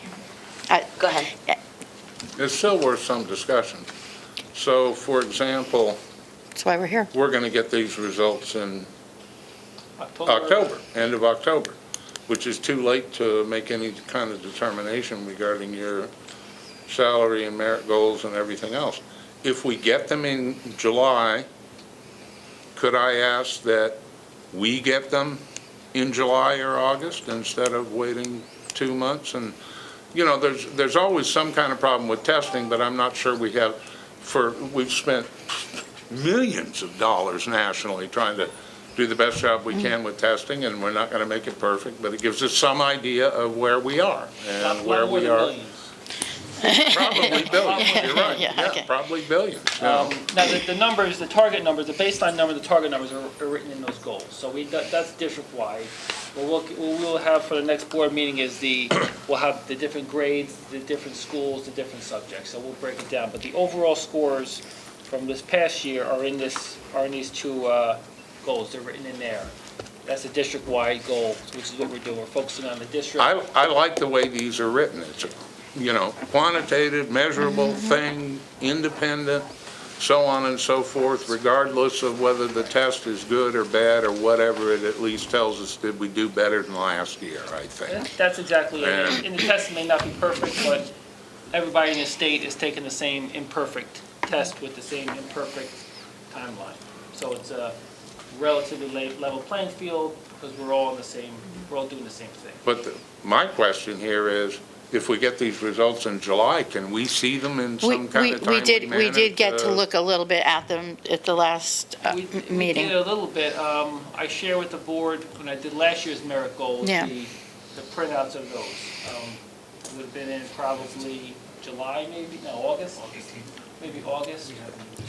Go ahead. It's still worth some discussion. So, for example, That's why we're here. we're going to get these results in October, end of October, which is too late to make any kind of determination regarding your salary and merit goals and everything else. If we get them in July, could I ask that we get them in July or August instead of waiting 2 months? And you know, there's always some kind of problem with testing, but I'm not sure we've spent millions of dollars nationally trying to do the best job we can with testing, and we're not going to make it perfect, but it gives us some idea of where we are and where we are. Probably billions, you're right, Yeah, okay. probably billions. Now, the numbers, the target numbers, the baseline number, the target numbers are written in those goals. So that's district-wide. What we'll have for the next board meeting is we'll have the different grades, the different schools, the different subjects. So we'll break it down. But the overall scores from this past year are in these two goals. They're written in there. That's the district-wide goal, which is what we're doing. We're focusing on the district. I like the way these are written. It's quantitative, measurable thing, independent, so on and so forth, regardless of whether the test is good or bad or whatever, it at least tells us did we do better than last year, I think. That's exactly it. And the test may not be perfect, but everybody in the state is taking the same imperfect test with the same imperfect timeline. So it's a relatively level playing field because we're all doing the same thing. But my question here is, if we get these results in July, can we see them in some kind of timely manner? We did get to look a little bit at them at the last meeting. We did a little bit. I share with the board, when I did last year's merit goals, Yeah. the printouts of those. It would have been in probably July, maybe, no, August? Maybe August.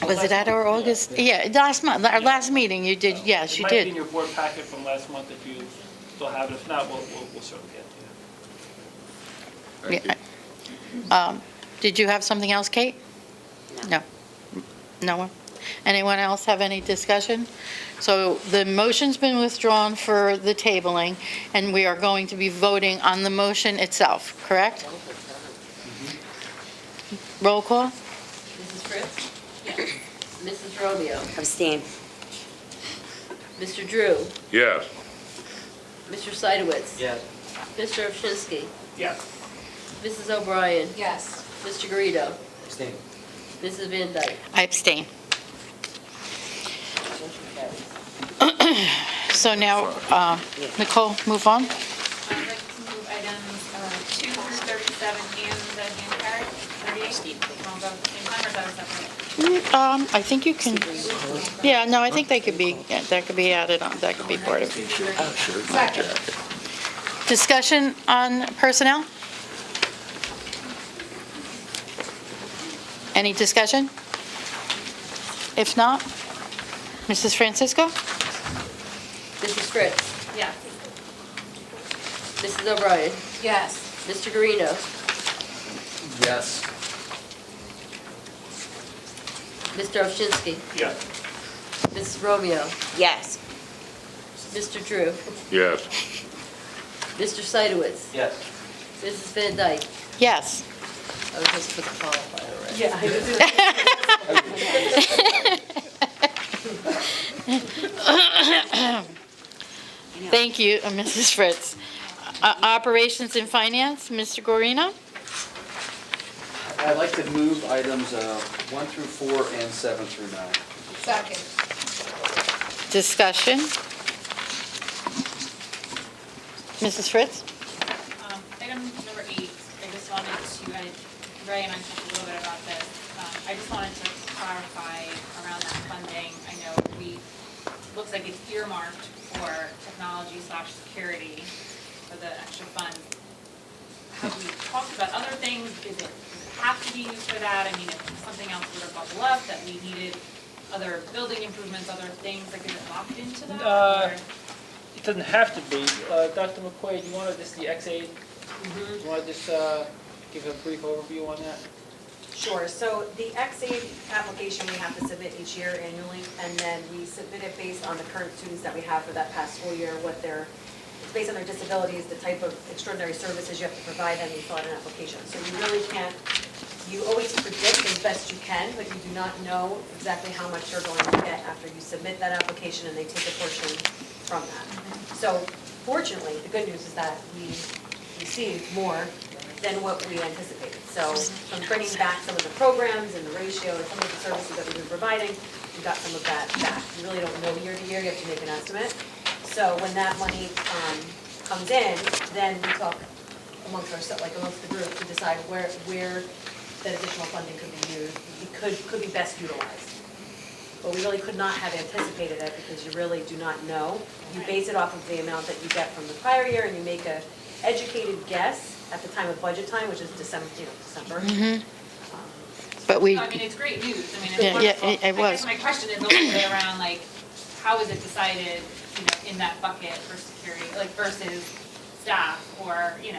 Was it at our August? Yeah, last month, our last meeting, you did, yes, you It might be in did. your board packet from last month if you still have it. If not, we'll certainly get to it. Yeah. Did you have something else, Kate? No. No one? Anyone else have any discussion? So the motion's been withdrawn for the tabling, and we are going to be voting on the motion itself, correct? Roll call? Mrs. Fritz? Yes. Mrs. Romeo? Abstain. Mr. Drew? Yes. Mr. Seidowitz? Yes. Mr. Ovchinsky? Yes. Mrs. O'Brien? Yes. Mr. Garrido? Abstain. Mrs. Van Dyke? I abstain. Motion carries. So now, Nicole, move on. I'd like to move items 2 through 37 and the hand carried, 38. Want to go at the same time, or is that a separate? I think you can, yeah, no, I think they could be, that could be added on, that could be part of it. Second. Discussion on personnel? Any discussion? If not, Mrs. Francisco? Mrs. Fritz? Yes. Mrs. O'Brien? Yes. Mr. Garrido? Yes. Mr. Ovchinsky? Yes. Mrs. Romeo? Yes. Mr. Drew? Yes. Mr. Seidowitz? Yes. Mrs. Van Dyke? Yes. I was just put the qualifier, right? Yeah, Thank you, Mrs. Fritz. Operations and Finance, Mr. Gorino? I'd like to move items 1 through 4 and 7 through 9. Second. Discussion? Mrs. Fritz? Item number 8, I just wanted to, Ray and I talked a little bit about this. I just wanted to clarify around that funding. I know looks like it's earmarked for technology/security for the extra funds. Have we talked about other things? Does it have to be used for that? I mean, if something else were to bubble up that we needed, other building improvements, other things, like is it locked into that? or- It doesn't have to be. Dr. McQuaid, do you want to just the X-aid? Do you want to just give a brief overview on that? Sure, so the X-aid application we have to submit each year annually, and then we submit it based on the current students that we have for that past school year, it's based on their disabilities, the type of extraordinary services you have to provide them, you fill out an application. So you really can't, you always predict as best you can, but you do not know exactly how much you're going to get after you submit that application and they take a portion from that. So fortunately, the good news is that we received more than what we anticipated. So from bringing back some of the programs and the ratio and some of the services that we've been providing, we got some of that back. You really don't know year to year, you have to make an estimate. So when that money comes in, then we talk amongst ourselves, like amongst the group, to decide where that additional funding could be used, could be best utilized. But we really could not have anticipated it because you really do not know. You base it off of the amount that you get from the prior year, and you make a educated guess at the time of budget time, which is December. But we, I mean, it's great news. I mean, Yeah, it's yeah, wonderful. it was. I guess my question is a little bit around, like, how is it decided, in that bucket for security, like, versus staff, or, I mean,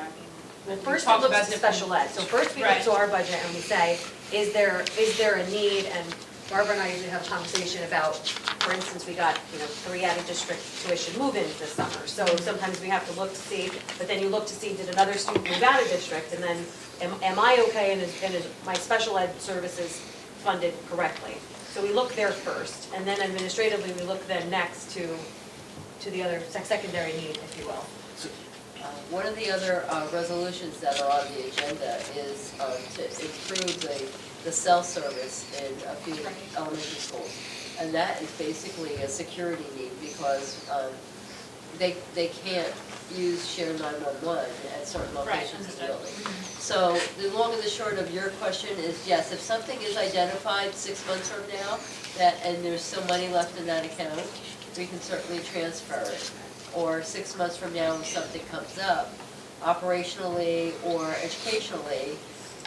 Well, we first we talked look about at special ed. So first we look Right. to our budget and we say, is there a need? And Barbara and I usually have a conversation about, for instance, we got, 3 out-of-district tuition move-ins this summer. So sometimes we have to look to see, but then you look to see, did another student move out of district? And then, am I okay and is my special ed services funded correctly? So we look there first, and then administratively, we look then next to the other secondary need, if you will. One of the other resolutions that are on the agenda is to improve the cell service in a few elementary schools. And that is basically a security need because they can't use shared 911 at certain locations in the building. So the long and the short of your question is, yes, if something is identified 6 months from now, and there's still money left in that account, we can certainly transfer it. Or 6 months from now, if something comes up, operationally or educationally,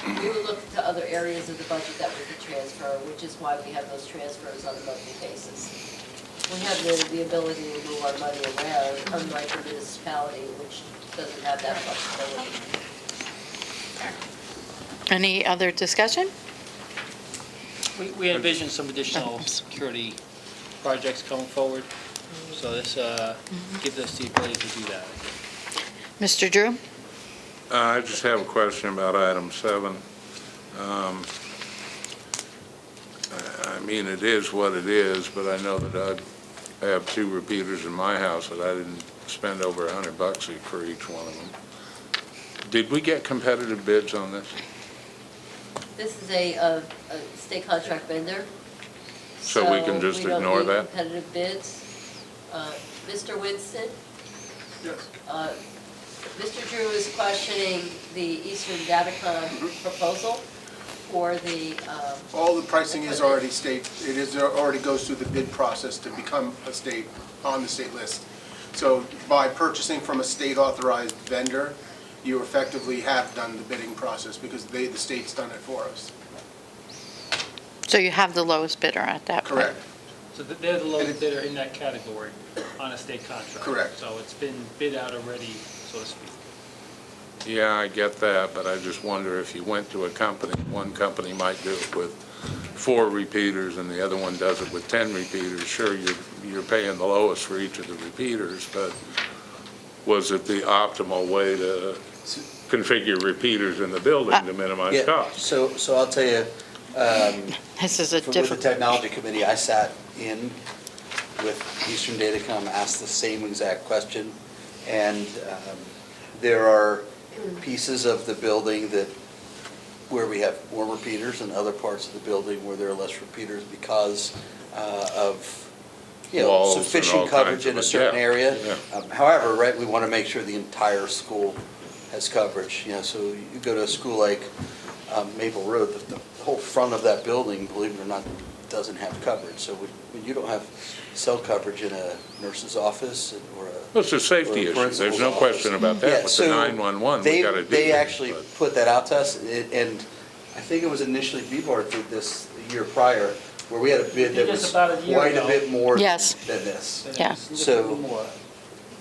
we would look to other areas of the budget that we could transfer, which is why we have those transfers on a monthly basis. We have the ability to move our money around, unlike a municipality, which doesn't have that flexibility. any other discussion? We envision some additional security projects coming forward, so this gives us the ability to do that. Mr. Drew? I just have a question about item 7. I mean, it is what it is, but I know that I have 2 repeaters in my house that I didn't spend over $100 for each one of them. Did we get competitive bids on this? This is a state contract vendor. So we can just ignore that? We don't need competitive bids. Mr. Winston? Yes. Mr. Drew is questioning the Eastern Datacom proposal for the. All the pricing is already state, already goes through the bid process to become on the state list. So by purchasing from a state authorized vendor, you effectively have done the bidding process because the state's done it for us. So you have the lowest bidder at that point? Correct. So they're the lowest bidder in that category on a state contract. Correct. So it's been bid out already, so to speak. Yeah, I get that, but I just wonder if you went to a company, one company might do it with 4 repeaters and the other one does it with 10 repeaters. Sure, you're paying the lowest for each of the repeaters, but was it the optimal way to configure repeaters in the building to minimize costs? So I'll tell you, This is a with the difficult, technology committee, I sat in with Eastern Datacom, asked the same exact question, and there are pieces of the building where we have more repeaters and other parts of the building where there are less repeaters because of, Walls and all sufficient coverage kinds in of a it, certain yeah, area. yeah. However, right, we want to make sure the entire school has coverage. So you go to a school like Maple Road, the whole front of that building, believe it or not, doesn't have coverage. So when you don't have cell coverage in a nurse's office or a... Well, it's a safety issue. There's no question about that. With the 911, we got to do that. They actually put that out to us, and I think it was initially B-Bar did this the year prior, where we had a bid that Just was about a year quite a ago. bit more than Yes. this. Yeah. So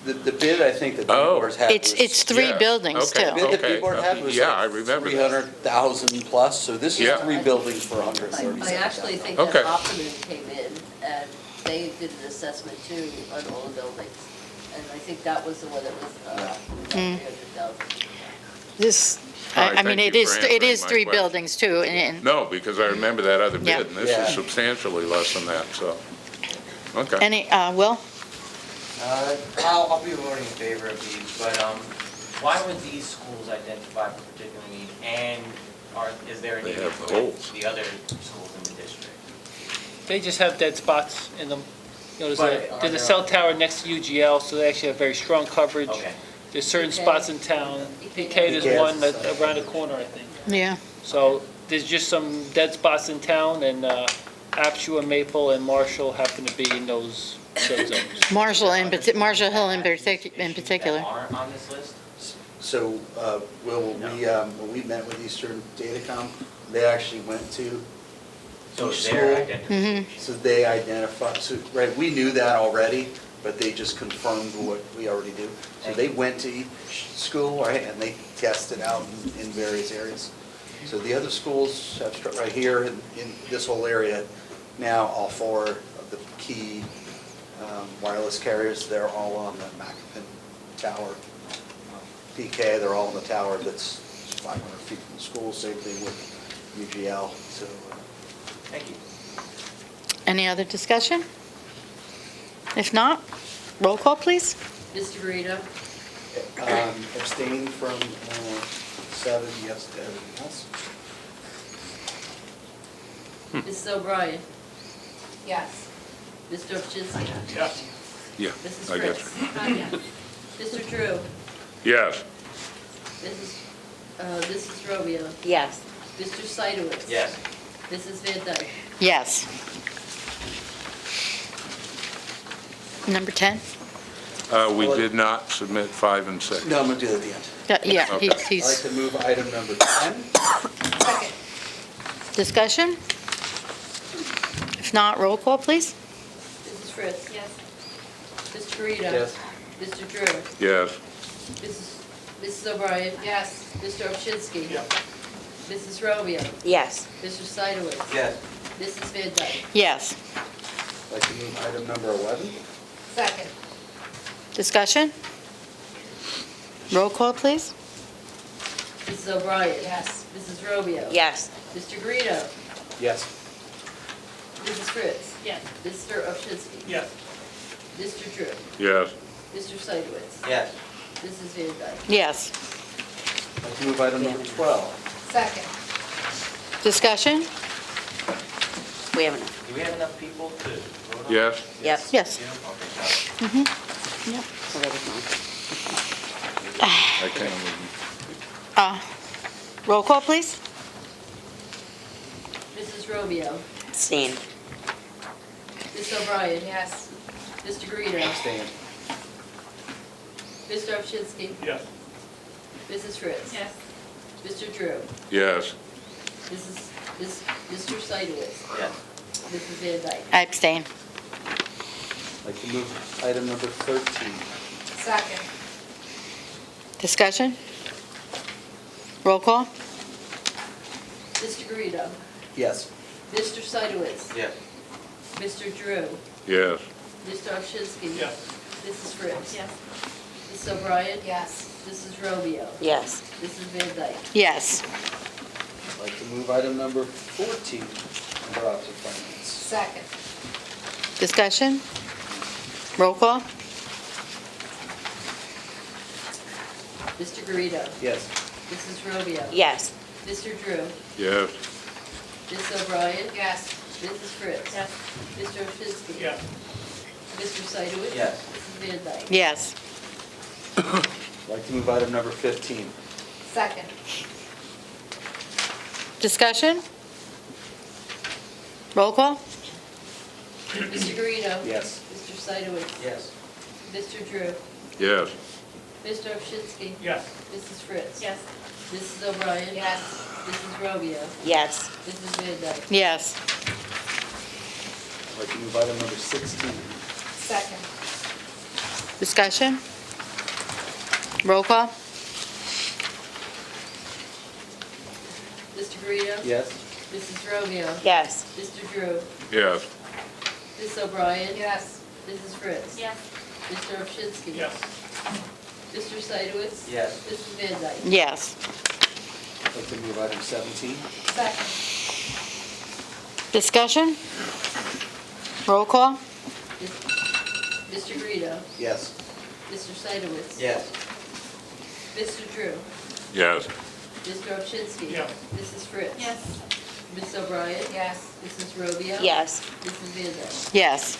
the bid, I think, that B-Bar's had was... it's 3 Yes, buildings too. The bid that B-Bar had was Yeah, I remember that. 300,000 plus, so this is Yeah. 3 buildings for 137,000. I actually think Okay. that Optimum came in and they did an assessment too on all the buildings. And I think that was the one that was about 300,000. This, All right, I mean, thank it you for is answering my 3 question. buildings too, and, No, because I remember that other Yeah. bid, and this Yeah. is substantially less than that, so, okay. any, Will? I'll be voting in favor of these, but why were these schools identified for particular need, and is there a They need have for holes. the other schools in the district? They just have dead spots in them. But There's a cell tower next to UGL, so they actually have very strong coverage. Okay. There's certain PK. spots in town. PK, there's PK. one that's around the corner, I think. Yeah. So there's just some dead spots in town, and Apshu and Maple and Marshall happen to be in those zones. Marshall Hill in particular. That aren't on this list? So, Will, when we met with Eastern Datacom, they actually went to So each they're school. identified. So they identified, so, right, we knew that already, but they just confirmed what we already do. So they went to each school, right, and they tested out in various areas. So the other schools have, right here in this whole area, now all four of the key wireless carriers, they're all on the McAfee tower. PK, they're all on the tower that's 500 feet from the school, same thing with UGL, so. Thank you. Any other discussion? If not, roll call, please. Mr. Garrido, Abstain from 7, yes to everything else. Mrs. O'Brien, Yes. Mr. Opchinsky, Yes. Yeah, Mrs. I guess. Fritz, Mr. Drew, Yes. Mrs. Romeo, Yes. Mr. Seidowitz. Yes. Mrs. Van Dyke. Yes. Number 10? We did not submit 5 and 6. No, I'm going to do that at the end. Yeah, Okay. I'd like he's, to move item number 10. Second. discussion? If not, roll call, please. Mrs. Fritz. Yes. Mr. Garrido. Yes. Mr. Drew. Yes. Mrs. O'Brien. Yes. Mr. Opchinsky. Yes. Mrs. Romeo. Yes. Mr. Seidowitz. Yes. Mrs. Van Dyke. Yes. I'd like to move item number 11. Second. Discussion? Roll call, please. Mrs. O'Brien. Yes. Mrs. Romeo. Yes. Mr. Garrido. Yes. Mrs. Fritz. Yes. Mr. Opchinsky. Yes. Mr. Drew. Yes. Mr. Seidowitz. Yes. Mrs. Van Dyke. Yes. I'd like to move item number 12. Second. Discussion? We have enough. Do we have enough people to vote on? Yes. Yep. Yes. Okay, got it. Yep. So that is mine. I can't move. Roll call, please. Mrs. Romeo. Abstain. Ms. O'Brien. Yes. Mr. Garrido. Abstain. Mr. Opchinsky. Yes. Mrs. Fritz. Yes. Mr. Drew. Yes. Mr. Seidowitz. Yes. Mrs. Van Dyke. I abstain. I'd like to move item number 13. Second. Discussion? Roll call? Mr. Garrido. Yes. Mr. Seidowitz. Yes. Mr. Drew. Yes. Mr. Opchinsky. Yes. Mrs. Fritz. Yes. Ms. O'Brien. Yes. Mrs. Romeo. Yes. Mrs. Van Dyke. Yes. I'd like to move item number 14 under Office of Finance. Second. Discussion? Roll call? Mr. Garrido. Yes. Mrs. Romeo. Yes. Mr. Drew. Yes. Ms. O'Brien. Yes. Mrs. Fritz. Yes. Mr. Opchinsky. Yes. Mr. Seidowitz. Yes. Mrs. Van Dyke. Yes. I'd like to move item number 15. Second. Discussion? Roll call? Mr. Garrido. Yes. Mr. Seidowitz. Yes. Mr. Drew. Yes. Mr. Opchinsky. Yes. Mrs. Fritz. Yes. Mrs. O'Brien. Yes. Mrs. Romeo. Yes. Mrs. Van Dyke. Yes. I'd like to move item number 16. Second. Discussion? Roll call? Mr. Garrido. Yes. Mrs. Romeo. Yes. Mr. Drew. Yes. Ms. O'Brien. Yes. Mrs. Fritz. Yes. Mr. Opchinsky. Yes. Mr. Seidowitz. Yes. Mrs. Van Dyke. Yes. I'd like to move item 17. Second. Discussion? Roll call? Mr. Garrido. Yes. Mr. Seidowitz. Yes. Mr. Drew. Yes. Mr. Opchinsky. Yes. Mrs. Fritz. Yes. Ms. O'Brien. Yes. Mrs. Romeo. Yes. Mrs. Van Dyke. Yes.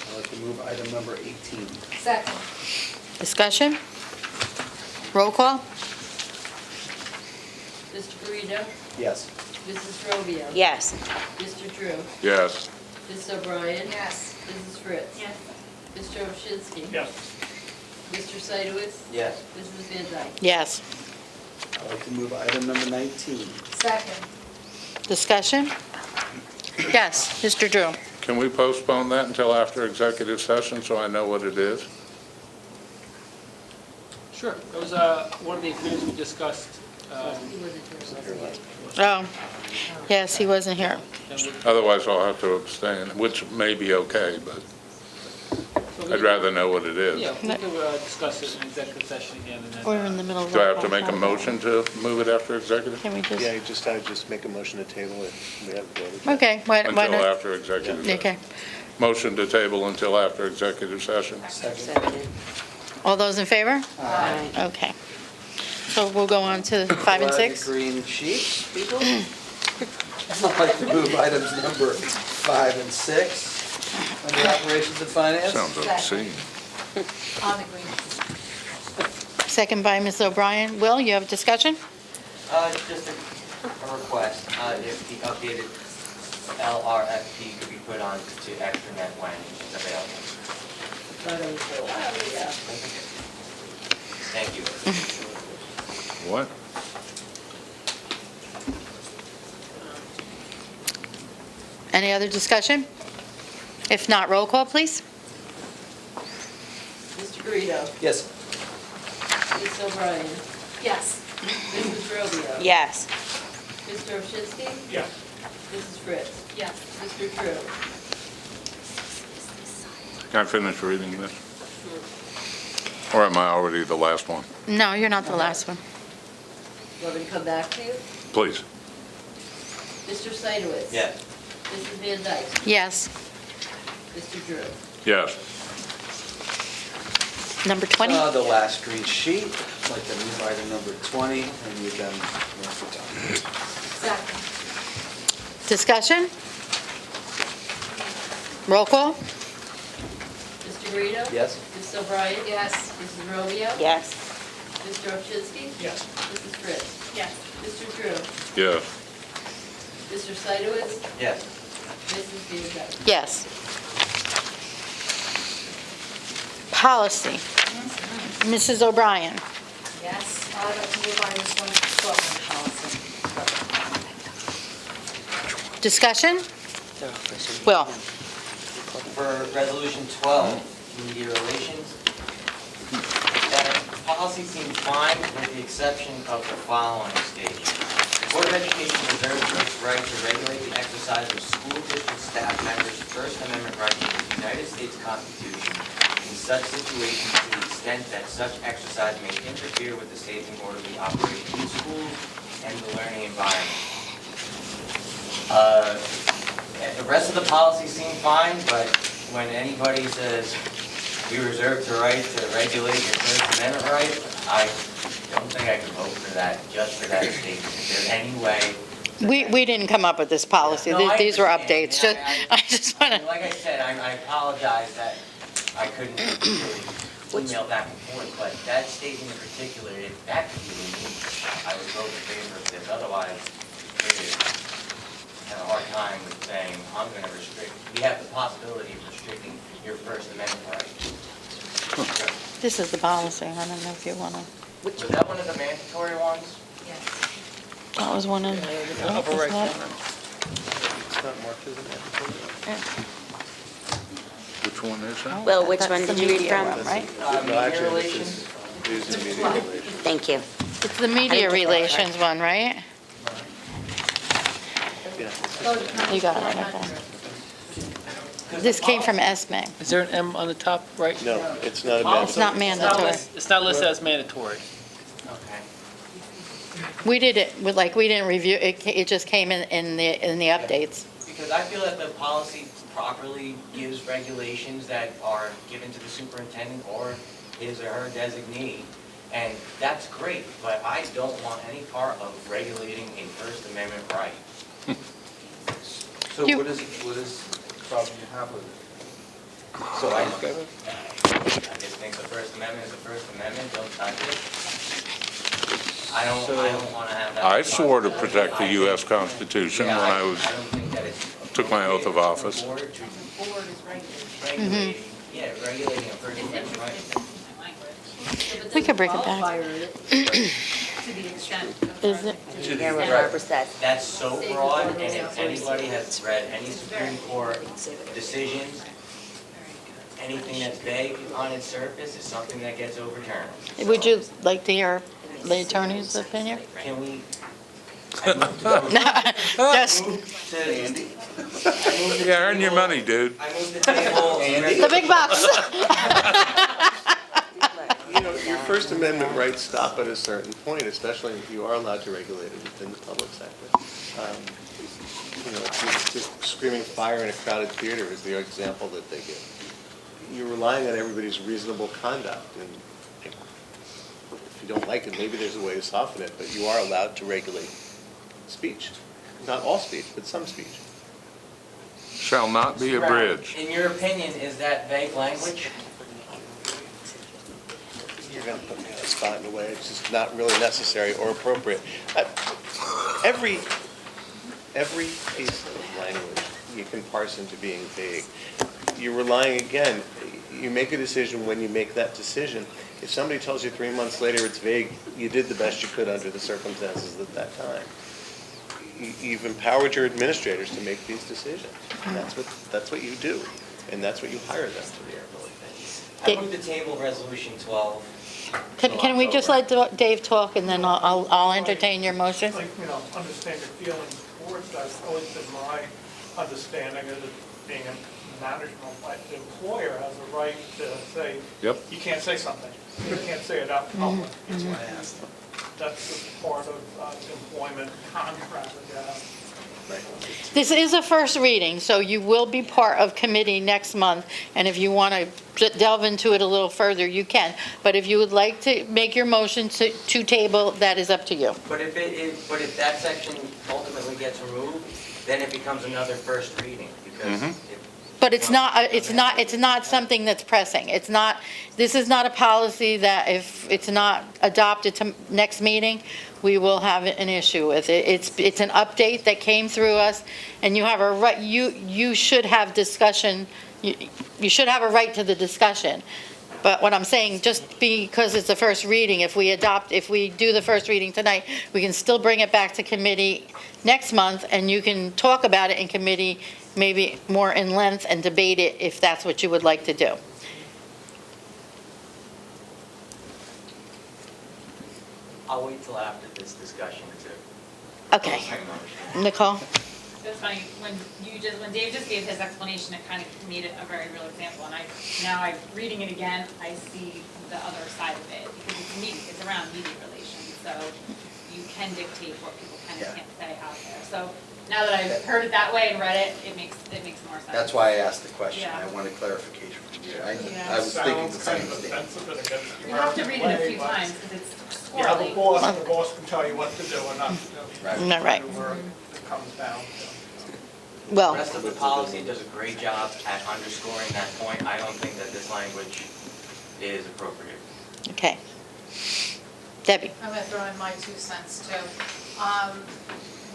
I'd like like to move item number 18. Second. Discussion? Roll call? Mr. Guido? Yes. Mrs. Romeo? Yes. Mr. Drew? Yes. Ms. O'Brien? Yes. Mrs. Fritz? Yes. Mr. Oshinsky? Yes. Mr. Seidowitz? Yes. Mrs. Van Dyke? Yes. I'd like to move item number 19. Second. Discussion? Yes, Mr. Drew. Can we postpone that until after executive session so I know what it is? Sure. That was one of the agreements we discussed. He wasn't here. Oh, yes, he wasn't here. Otherwise, I'll have to abstain, which may be okay, but I'd rather know what it is. Yeah, we could discuss it in executive session again and then. We're in the middle of. Do I have to make a motion to move it after executive? Can we just? Yeah, I would just make a motion to table it. We haven't voted. Okay, why Until not? after executive session. Okay. Motion to table until after executive session. Seconded. All those in favor? Aye. Okay. So we'll go on to 5 and 6. Green sheets, people. I'd like to move items number 5 and 6 under operations and finance. Sounds obscene. On the green. Second by Ms. O'Brien. Will, you have discussion? Just a request, if the updated LRFP could be put on to extranet when it's available. Not on the floor. Oh, yeah. Thank you. What? Any other discussion? If not, roll call, please. Mr. Guido? Yes. Ms. O'Brien? Yes. Mrs. Romeo? Yes. Mr. Oshinsky? Yes. Mrs. Fritz? Yes. Mr. Drew? Can I finish reading this? Or am I already the last one? No, you're not the last one. Want me to come back to you? Please. Mr. Seidowitz? Yes. Mrs. Van Dyke? Yes. Mr. Drew? Yes. Number 20? The last green sheet. I'd like to move item number 20, and you've done most of the time. Second. Discussion? Roll call? Mr. Guido? Yes. Ms. O'Brien? Yes. Mrs. Romeo? Yes. Mr. Oshinsky? Yes. Mrs. Fritz? Yes. Mr. Drew? Yes. Mr. Seidowitz? Yes. Mrs. Van Dyke? Yes. Policy. Mrs. O'Brien. Yes. I'd like to move items 1 to 12 on policy. Discussion? Will? For Resolution 12, Media Relations, that policy seems fine with the exception of the following statement. The Board of Education reserves its right to regulate the exercise of school district staff members' First Amendment right to the United States Constitution in such situations to the extent that such exercise may interfere with the safe and orderly operation of schools and the learning environment. The rest of the policy seem fine, but when anybody says we reserve the right to regulate your First Amendment right, I don't think I can vote for that, just for that statement. Is there any way? We didn't come up with this policy. No, I These were understand. updates. And I just want to, Like I said, I apologize that I couldn't really email back and forth, but that statement in particular, if that could be removed, I would vote in favor of this. Otherwise, I have a hard time with saying, I'm going to restrict, we have the possibility of restricting your First Amendment right. this is the policy. I don't know if you want to, Was that one of the mandatory ones? Yes. that was one of, Upper right isn't it? corner. It's not marked as an mandatory. Which one is that? Will, which That's one the did you read media from? one, right? No, Media actually, relations? this is the media relations. Thank you. It's the media relations one, right? Yeah. You got it, okay. This came from Esme. Is there an M on the top right? No, it's not a mandatory. It's not mandatory. It's not listed as mandatory. Okay. We did it with, like, we didn't review, it just came in the updates. Because I feel that the policy properly gives regulations that are given to the superintendent or his or her designee, and that's great, but I don't want any part of regulating a First Amendment right. So You- what is the problem you have with it? So I just think the First Amendment is the First Amendment, don't touch it. I don't want to have that. I swore to protect the U.S. Constitution when I took my oath of office. The board is regulating, yeah, regulating a First Amendment right. We could bring it back. To the extent. Is it? Yeah, what Barbara said. That's so broad, and if anybody has read any Supreme Court decisions, anything that's vague on its surface is something that gets overturned. Would you like to hear the attorney's opinion? Can we? Just Yeah, earn your money, dude. I move the table. the big bucks. You know, your First Amendment rights stop at a certain point, especially if you are allowed to regulate it within the public sector. You know, just screaming fire in a crowded theater is the example that they give. You're relying on everybody's reasonable conduct, and if you don't like it, maybe there's a way to soften it, but you are allowed to regulate speech. Not all speech, but some speech. Shall not be abridged. In your opinion, is that vague language? You're going to put me on a spot in a way, it's just not really necessary or appropriate. Every piece of language you can parse into being vague. You're relying, again, you make a decision when you make that decision. If somebody tells you 3 months later it's vague, you did the best you could under the circumstances at that time. You've empowered your administrators to make these decisions. And that's what you do, and that's what you hire them to do. I move the table resolution 12. Can we just let Dave talk, and then I'll entertain your motion? Like, understand your feelings towards that. It's always been my understanding of it being a management, like the employer has a right to say, Yep. you can't say something. You can't say it out in public. That's why I asked them. That's just part of employment contract that you have. This is a first reading, so you will be part of committee next month, and if you want to delve into it a little further, you can. But if you would like to make your motion to table, that is up to you. But if that section ultimately gets removed, then it becomes another first reading, because But it's not something that's pressing. It's not, this is not a policy that if it's not adopted to next meeting, we will have an issue with it. It's an update that came through us, and you have a right, you should have discussion, you should have a right to the discussion. But what I'm saying, just because it's the first reading, if we do the first reading tonight, we can still bring it back to committee next month, and you can talk about it in committee, maybe more in length, and debate it if that's what you would like to do. I'll wait till after this discussion to. Okay. Nicole? It's funny, when Dave just gave his explanation, it kind of made it a very real example, and now reading it again, I see the other side of it, because it's around media relations, so you can dictate what people can and can't say out there. So now that I've heard it that way and read it, it makes more sense. That's why I asked the question. Yeah. I wanted clarification from you. Yeah. I was thinking the same thing. You have to read it a few times, because it's You have squirrely. the boss can tell you what to do and not to do. Right. Right. Where it comes down. Well, The rest of the policy does a great job at underscoring that point. I don't think that this language is appropriate. okay. Debbie? I'm going to throw in my 2 cents too.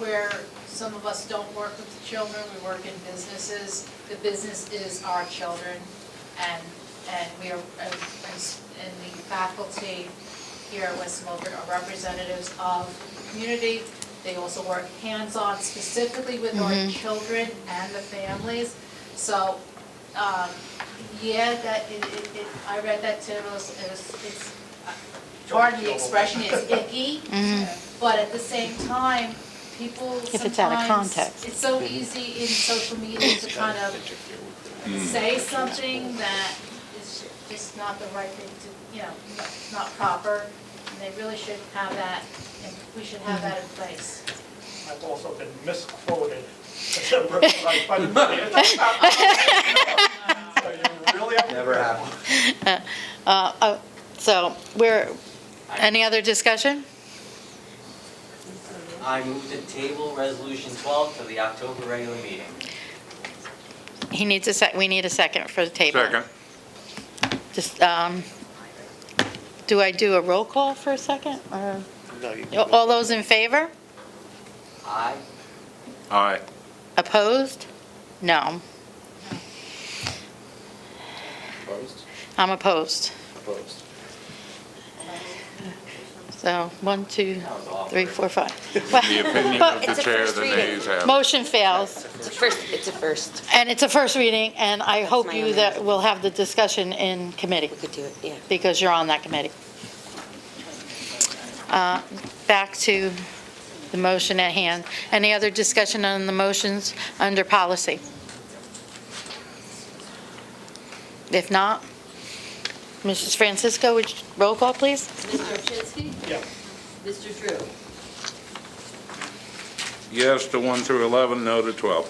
Where some of us don't work with the children, we work in businesses. The business is our children, and we are, and the faculty here at West Milford are representatives of the community. They also work hands-on specifically with our children and the families. So, that I read that too. It's pardon the expression, it's icky. But at the same time, people If it's out of sometimes, context. it's so easy in social media to kind of say something that is just not the right thing to, not proper. And they really should have that, and we should have that in place. I've also been misquoted. By the media. So you really have to. Never happened. So, any other discussion? I move to table resolution 12 for the October regular meeting. He needs we need a second for the table. Second. Just, do I do a roll call for a second, or? No, you All those in favor? Aye. Aye. Opposed? No. Opposed? I'm opposed. Opposed. So, 1, 2, 3, 4, 5. The opinion of the It's a chair, first the reading. nays have it. Motion fails, It's a first. and it's a first reading, and I hope my you only- that we'll have the discussion in committee, We could do it, yeah. because you're on that committee. Back to the motion at hand. Any other discussion on the motions under policy? If not, Mrs. Francisco, would you roll call, please? Mr. Ovchinsky? Yeah. Mr. Drew? Yes to 1 through 11, no to 12.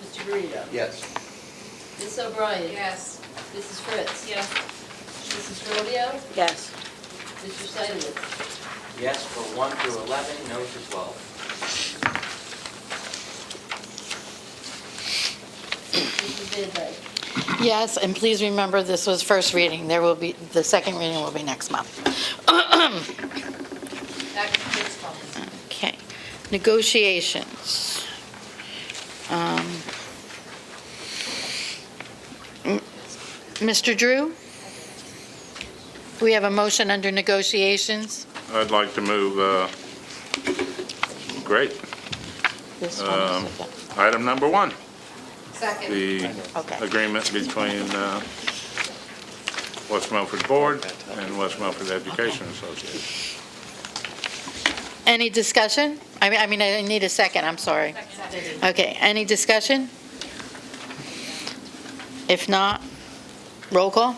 Mr. Garrido? Yes. Ms. O'Brien? Yes. Mrs. Fritz? Yes. Mrs. Romeo? Yes. Mr. Seidowitz? Yes for 1 through 11, no to 12. Mrs. Van Dyke? Yes, and please remember, this was first reading. There will be, the second reading will be next month. That concludes policy. Okay. Negotiations. Mr. Drew? We have a motion under negotiations. I'd like to move, great. This one is okay. Item number 1, Second. the Okay. agreement between West Milford Board and West Milford Education Association. Any discussion? I mean, I need a second, I'm sorry. Okay, any discussion? If not, roll call?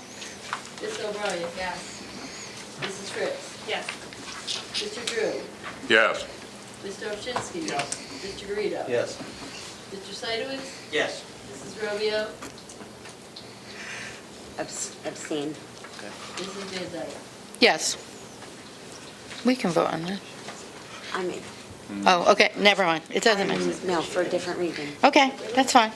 Ms. O'Brien? Yes. Mrs. Fritz? Yes. Mr. Drew? Yes. Mr. Ovchinsky? Yes. Mr. Garrido? Yes. Mr. Seidowitz? Yes. Mrs. Romeo? Abstain. Mrs. Van Dyke? Yes. We can vote on that. I mean, Oh, okay, never mind, it doesn't matter. no, for a different reason, Okay, that's fine.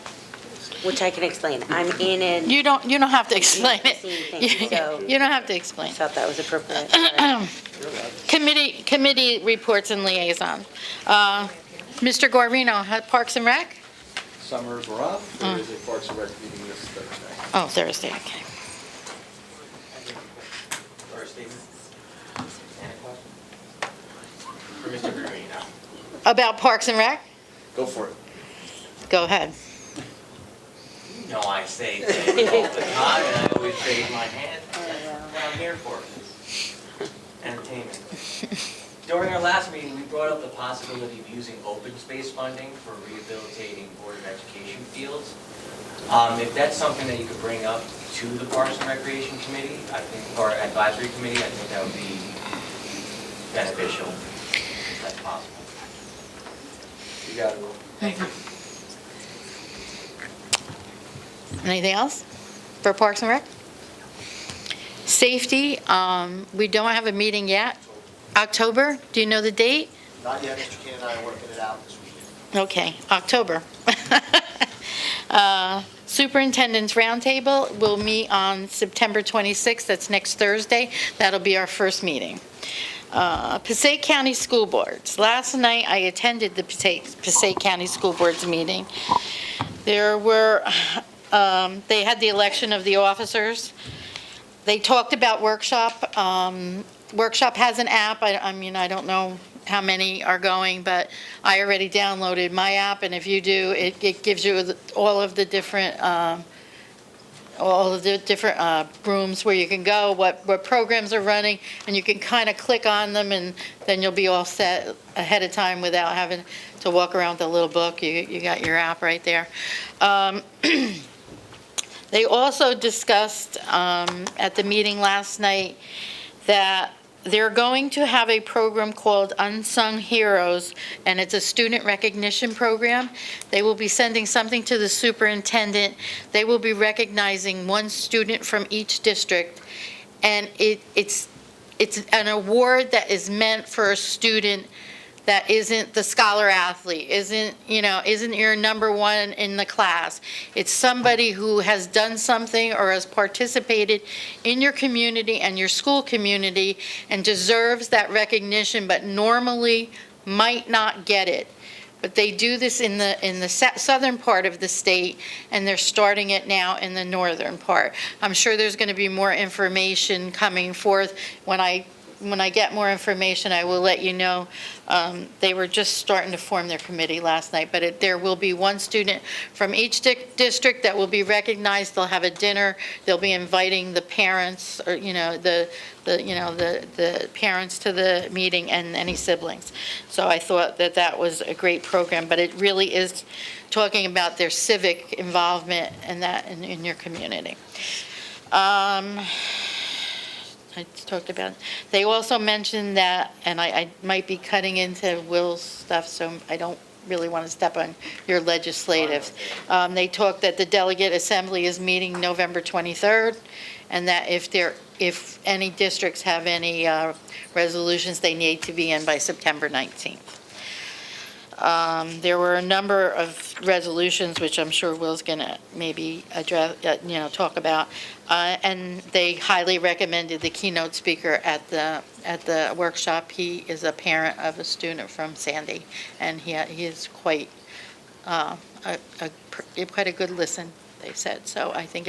which I can explain. I'm in it. You don't have to explain it. Same thing, so You don't have to explain. felt that was appropriate. Committee reports and liaison. Mr. Guarino, Parks and Rec? Summers were off. There is a Parks and Rec meeting this Thursday. Oh, Thursday, okay. Or a statement? And a question? For Mr. Garrido. About Parks and Rec? Go for it. Go ahead. You know I say things all the time, and I always raise my hand. That's what I'm here for. Entertainment. During our last meeting, we brought up the possibility of using open space funding for rehabilitating Board of Education fields. If that's something that you could bring up to the Parks and Recreation Committee, I think, or Advisory Committee, I think that would be beneficial, if that's possible. You got it, Will. Thank you. Anything else for Parks and Rec? Safety, we don't have a meeting yet. October, do you know the date? Not yet, Mr. Ken and I are working it out this weekend. Okay, October. Superintendent's Roundtable will meet on September 26th, that's next Thursday. That'll be our first meeting. Passaic County School Boards. Last night, I attended the Passaic County School Boards meeting. There were, they had the election of the officers. They talked about Workshop. Workshop has an app. I mean, I don't know how many are going, but I already downloaded my app, and if you do, it gives you all of the different rooms where you can go, what programs are running, and you can kind of click on them, and then you'll be all set ahead of time without having to walk around with a little book. You got your app right there. They also discussed at the meeting last night that they're going to have a program called Unsung Heroes, and it's a student recognition program. They will be sending something to the superintendent. They will be recognizing one student from each district, and it's an award that is meant for a student that isn't the scholar athlete, isn't your number one in the class. It's somebody who has done something or has participated in your community and your school community and deserves that recognition, but normally might not get it. But they do this in the southern part of the state, and they're starting it now in the northern part. I'm sure there's going to be more information coming forth. When I get more information, I will let you know. They were just starting to form their committee last night, but there will be one student from each district that will be recognized. They'll have a dinner. They'll be inviting the parents, or the parents to the meeting and any siblings. So I thought that was a great program, but it really is talking about their civic involvement and that in your community. I talked about. They also mentioned that, and I might be cutting into Will's stuff, so I don't really want to step on your legislative. They talked that the delegate assembly is meeting November 23rd, and that if any districts have any resolutions, they need to be in by September 19th. There were a number of resolutions, which I'm sure Will's going to maybe address, talk about, and they highly recommended the keynote speaker at the workshop. He is a parent of a student from Sandy, and he is quite quite a good listen, they said. So I think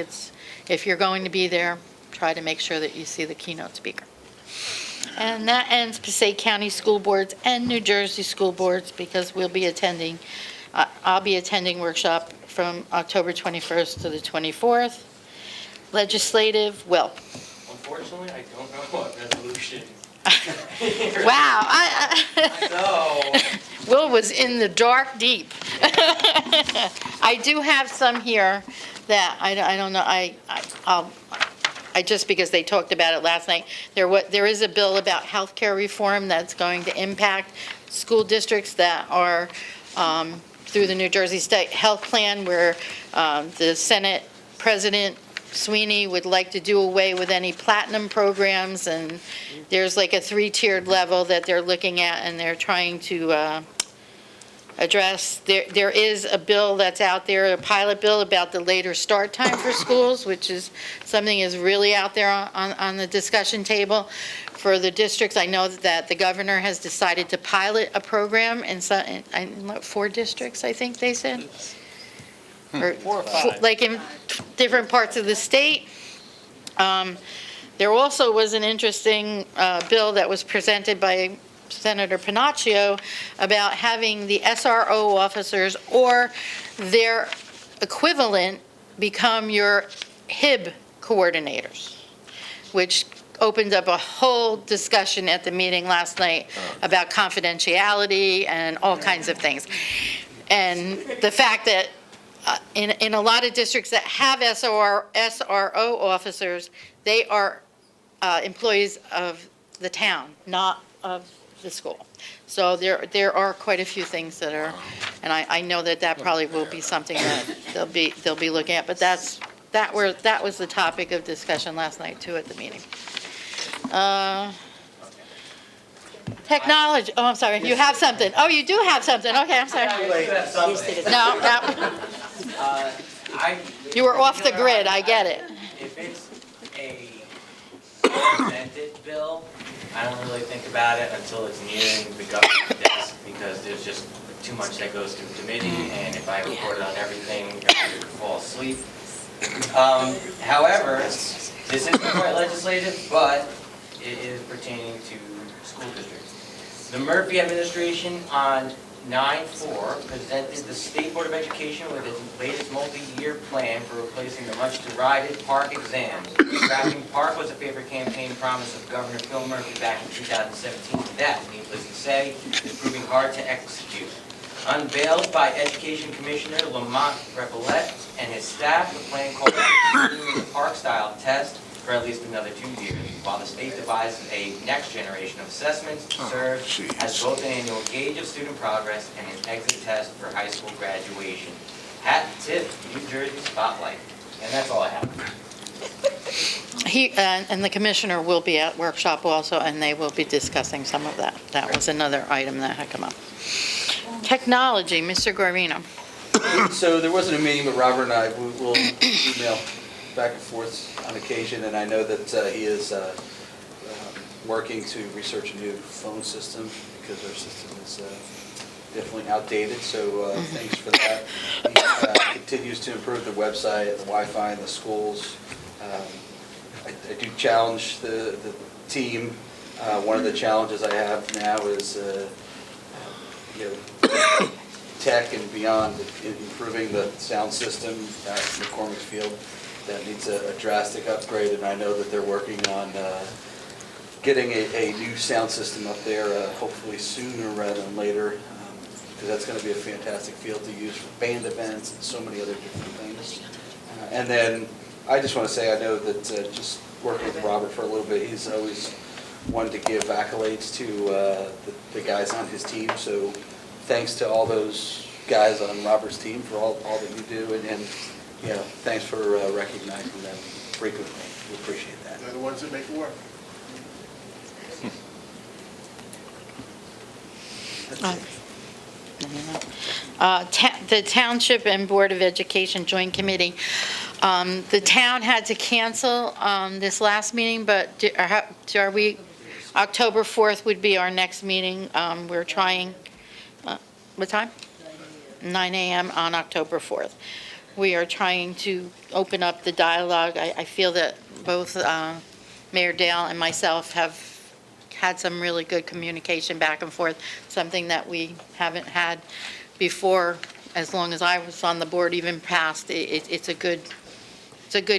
if you're going to be there, try to make sure that you see the keynote speaker. And that ends Passaic County School Boards and New Jersey School Boards, because we'll be attending, I'll be attending workshop from October 21st to the 24th. Legislative, Will. Unfortunately, I don't know what resolution. Wow. So, Will was in the dark deep. I do have some here that I don't know, I just because they talked about it last night. There is a bill about healthcare reform that's going to impact school districts that are through the New Jersey State Health Plan, where the Senate President Sweeney would like to do away with any platinum programs, and there's like a 3-tiered level that they're looking at, and they're trying to address. There is a bill that's out there, a pilot bill about the later start time for schools, which is something is really out there on the discussion table for the districts. I know that the governor has decided to pilot a program in 4 districts, I think they said. Or 4 or 5. Like in different parts of the state. There also was an interesting bill that was presented by Senator Panaccio about having the SRO officers or their equivalent become your HIB coordinators, which opened up a whole discussion at the meeting last night about confidentiality and all kinds of things. And the fact that in a lot of districts that have SRO officers, they are employees of the town, not of the school. So there are quite a few things that are, and I know that probably will be something that they'll be looking at. But that was the topic of discussion last night too at the meeting. Technology. Oh, I'm sorry. You have something. Oh, you do have something. Okay, I'm sorry. No. You were off the grid. I get it. if it's a presented bill, I don't really think about it until it's nearing the governor's desk, because there's just too much that goes through committee, and if I report on everything, I could fall asleep. However, this isn't quite legislative, but it is pertaining to school districts. The Murphy administration on 9/4 presented the State Board of Education with its latest multi-year plan for replacing the much-derided PARCC exams. Scrapping PARCC was a favorite campaign promise of Governor Phil Murphy back in 2017. That, needless to say, is proving hard to execute. Unveiled by Education Commissioner Lamont Recollet and his staff, the plan called for continuing the PARCC-style test for at least another 2 years, while the state devises a next generation of assessments to serve as both an annual gauge of student progress and an exit test for high school graduation. Hat tip, New Jersey Spotlight. And that's all I have. And the commissioner will be at workshop also, and they will be discussing some of that. That was another item that had come up. Technology, Mr. Guarino. So there wasn't a meeting, but Robert and I will email back and forth on occasion, and I know that he is working to research a new phone system because our system is definitely outdated, so thanks for that. He continues to improve the website, the Wi-Fi in the schools. I do challenge the team. One of the challenges I have now is tech and beyond, improving the sound system at McCormick Field. That needs a drastic upgrade, and I know that they're working on getting a new sound system up there, hopefully sooner rather than later, because that's going to be a fantastic field to use for band events and so many other different things. And then I just want to say, I know that just working with Robert for a little bit, he's always wanted to give accolades to the guys on his team. So thanks to all those guys on Robert's team for all that you do, and thanks for recognizing them frequently. We appreciate that. They're the ones that make it work. The Township and Board of Education Joint Committee. The town had to cancel this last meeting, but are we, October 4th would be our next meeting. We're trying, what time? 9 a.m. on October 4th. We are trying to open up the dialogue. I feel that both Mayor Dale and myself have had some really good communication back and forth, something that we haven't had before, as long as I was on the board, even past. It's a good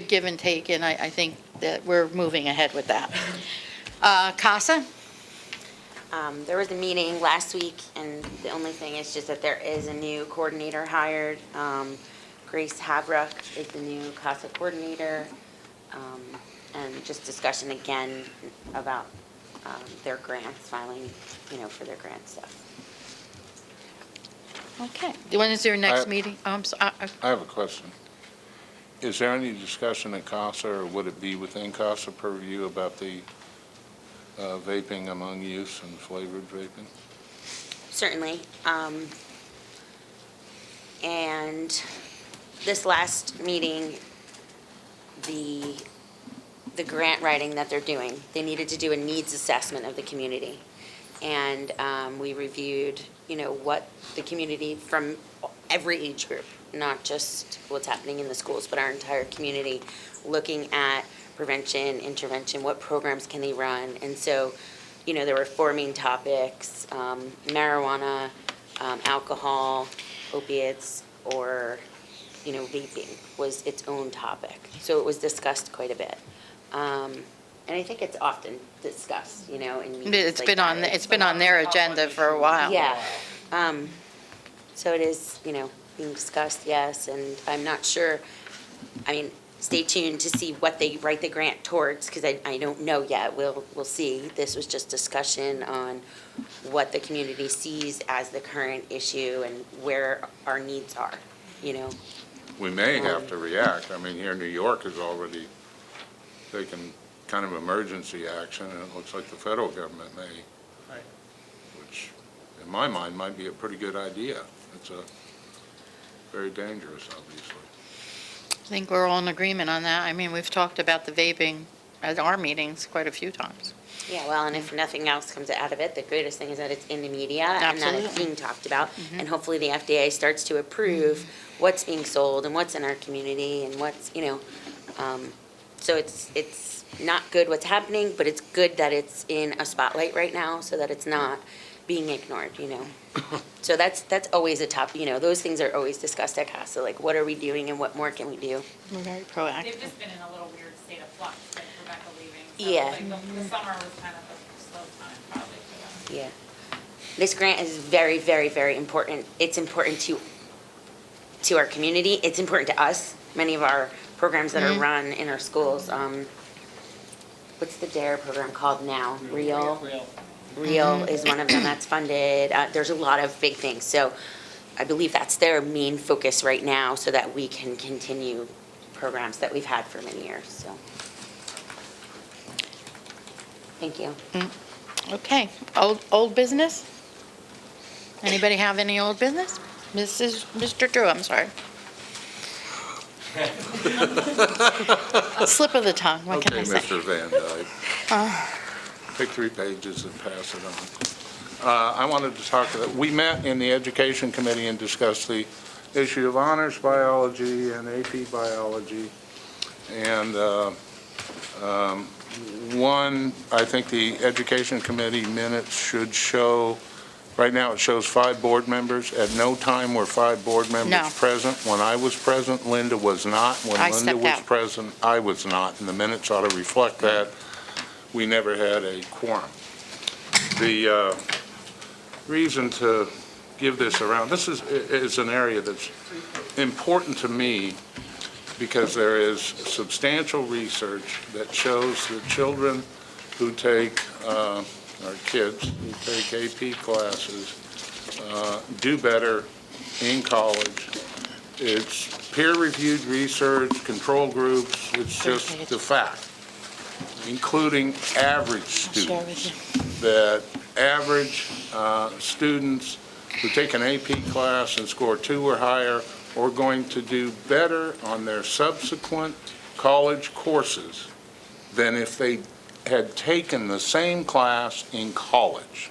give and take, and I think that we're moving ahead with that. CASA? There was a meeting last week, and the only thing is just that there is a new coordinator hired. Grace Habrook is the new CASA coordinator, and just discussion again about their grants, filing, for their grant stuff. Okay. When is your next meeting? I have a question. Is there any discussion at CASA, or would it be within CASA purview about the vaping among youth and flavored vaping? Certainly. And this last meeting, the grant writing that they're doing, they needed to do a needs assessment of the community. And we reviewed, what the community from every age group, not just what's happening in the schools, but our entire community, looking at prevention, intervention, what programs can they run. And so, there were 4 main topics: marijuana, alcohol, opiates, or, vaping was its own topic. So it was discussed quite a bit. And I think it's often discussed, in meetings like that. It's been on their agenda for a while. Yeah. So it is, being discussed, yes, and I'm not sure, stay tuned to see what they write the grant towards, because I don't know yet. We'll see. This was just discussion on what the community sees as the current issue and where our needs are, We may have to react. Here in New York has already taken kind of emergency action, and it looks like the federal government may, which in my mind might be a pretty good idea. It's very dangerous, obviously. I think we're all in agreement on that. We've talked about the vaping at our meetings quite a few times. Yeah, well, and if nothing else comes out of it, the greatest thing is that it's in the media and that it's being talked about. And hopefully the FDA starts to approve what's being sold and what's in our community and what's, so it's not good what's happening, but it's good that it's in a spotlight right now so that it's not being ignored, So that's always a top, those things are always discussed at CASA, like what are we doing and what more can we do? We're very proactive. They've just been in a little weird state of flux, like Rebecca leaving. Yeah. The summer was kind of a slow time probably for them. Yeah. This grant is very, very, very important. It's important to our community. It's important to us. Many of our programs that are run in our schools, what's the DARE program called now? Real is one of them that's funded. There's a lot of big things. So I believe that's their main focus right now so that we can continue programs that we've had for many years. So Thank you. Okay, old business? Anybody have any old business? Mr. Drew, I'm sorry. Slip of the tongue, what can I say? Okay, Mr. Van Dyke. Take 3 pages and pass it on. I wanted to talk, we met in the Education Committee and discussed the issue of honors biology and AP biology. And I think the Education Committee minutes should show, right now it shows 5 board members. At no time were 5 board members No. present. When I was present, Linda was not. When I Linda stepped was out. present, I was not. And the minutes ought to reflect that. We never had a quorum. The reason to give this around, this is an area that's important to me because there is substantial research that shows that children who take, or kids who take AP classes do better in college. It's peer-reviewed research, control groups, it's just the fact, including average students. That average students who take an AP class and score 2 or higher are going to do better on their subsequent college courses than if they had taken the same class in college.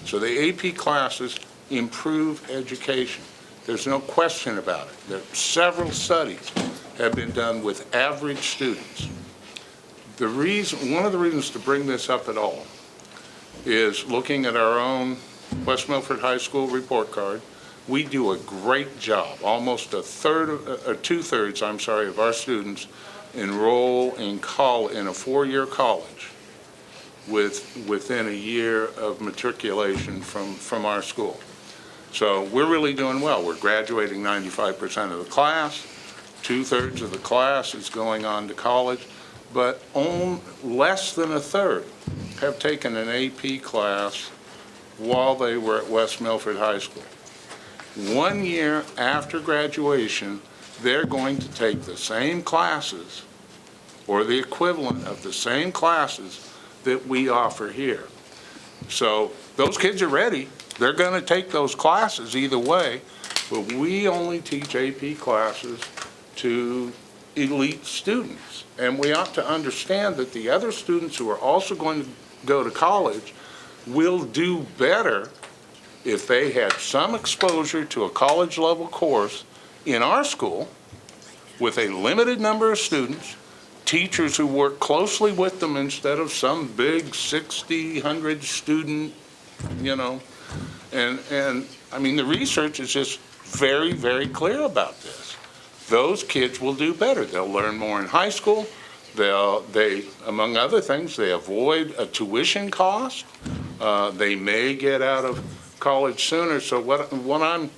So the AP classes improve education. There's no question about it. There are several studies have been done with average students. One of the reasons to bring this up at all is looking at our own West Milford High School report card. We do a great job. Almost 2/3, of our students enroll in a 4-year college within a year of matriculation from our school. So we're really doing well. We're graduating 95% of the class. 2/3 of the class is going on to college, but less than 1/3 have taken an AP class while they were at West Milford High School. 1 year after graduation, they're going to take the same classes or the equivalent of the same classes that we offer here. So those kids are ready. They're going to take those classes either way, but we only teach AP classes to elite students. And we ought to understand that the other students who are also going to go to college will do better if they had some exposure to a college-level course in our school with a limited number of students, teachers who work closely with them instead of some big 60, 100 student, And I mean, the research is just very, very clear about this. Those kids will do better. They'll learn more in high school. They, among other things, they avoid a tuition cost. They may get out of college sooner. So what I'm